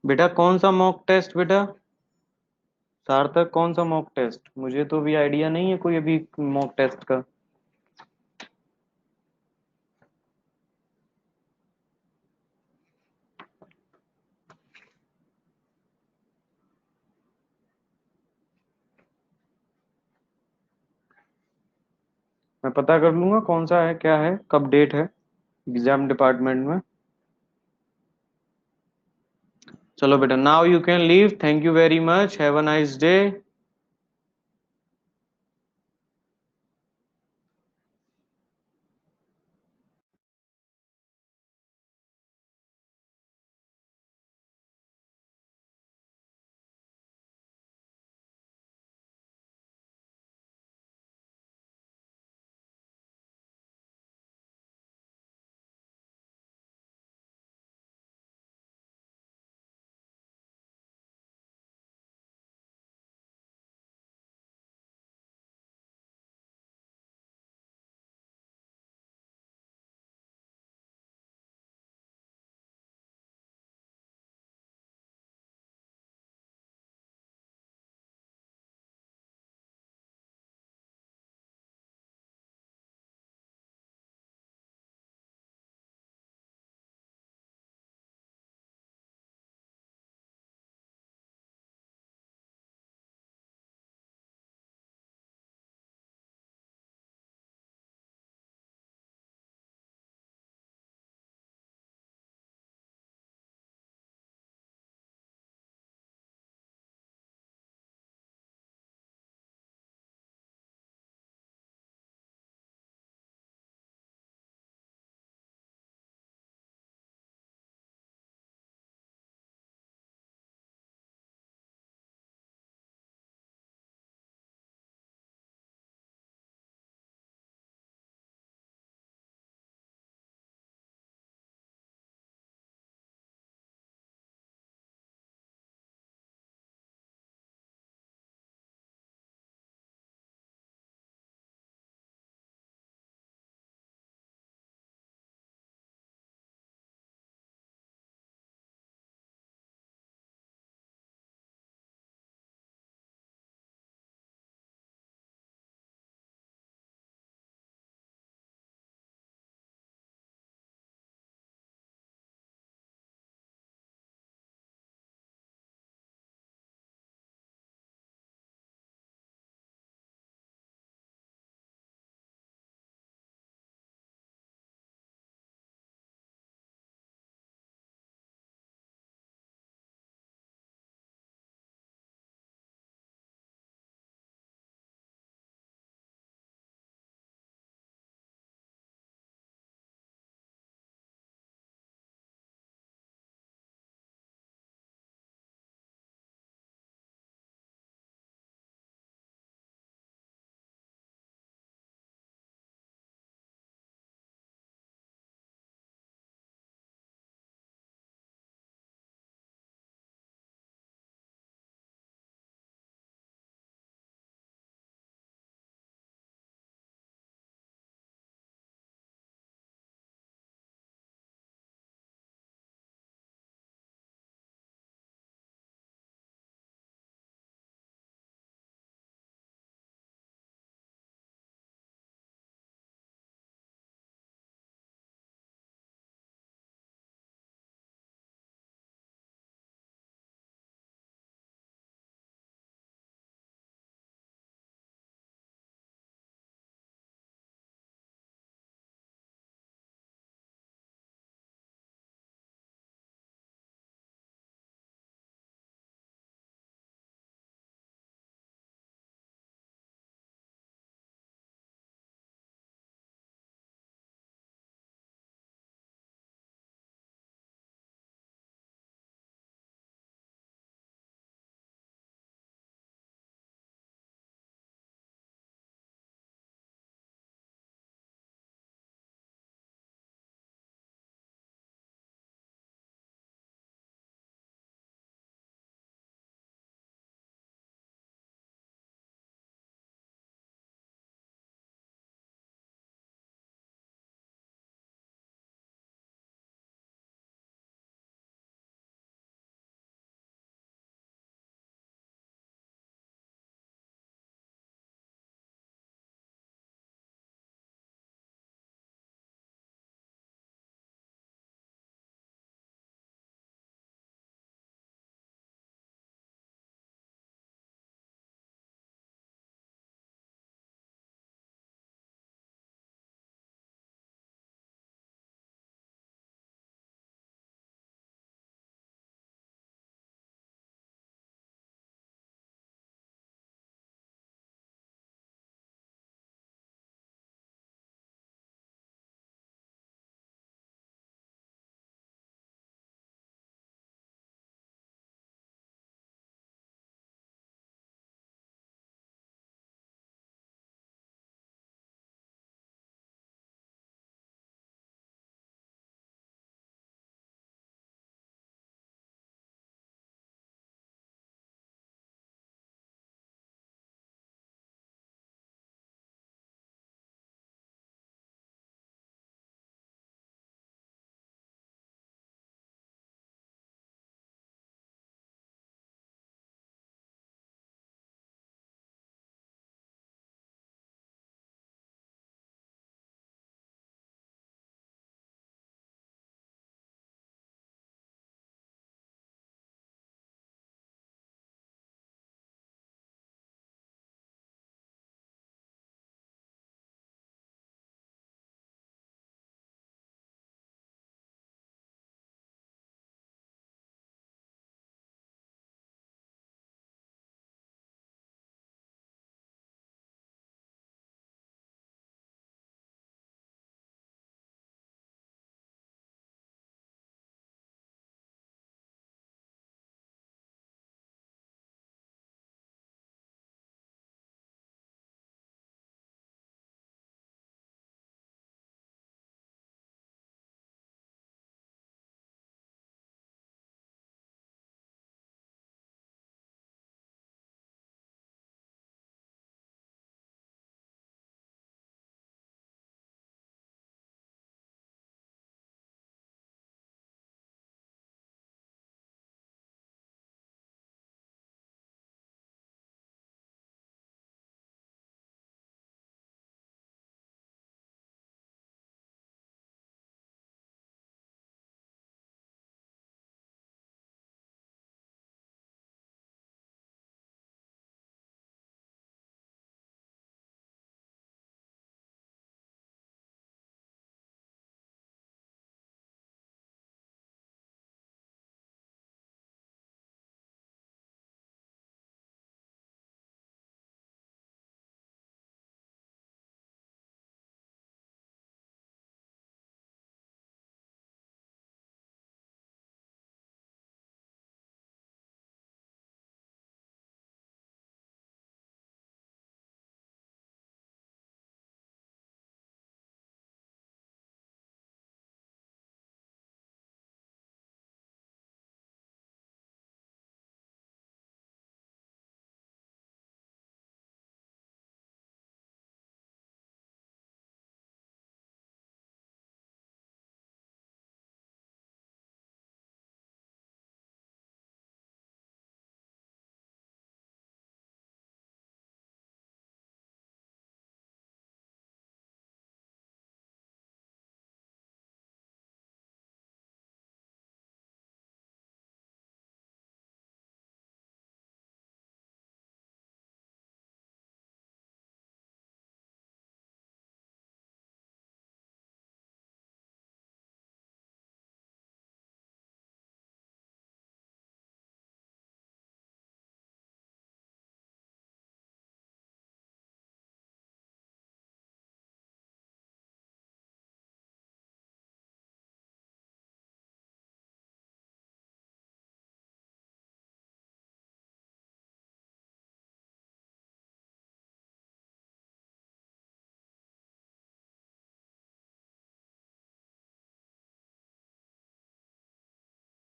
बेटा कौन सा mock test बेटा? सार्थक कौन सा mock test? मुझे तो भी आइडिया नहीं है कोई अभी मॉक टेस्ट का। मैं पता कर लूंगा कौन सा है, क्या है, कब डेट है एग्जाम डिपार्टमेंट में। चलो बेटा, now you can leave, thank you very much, have a nice day.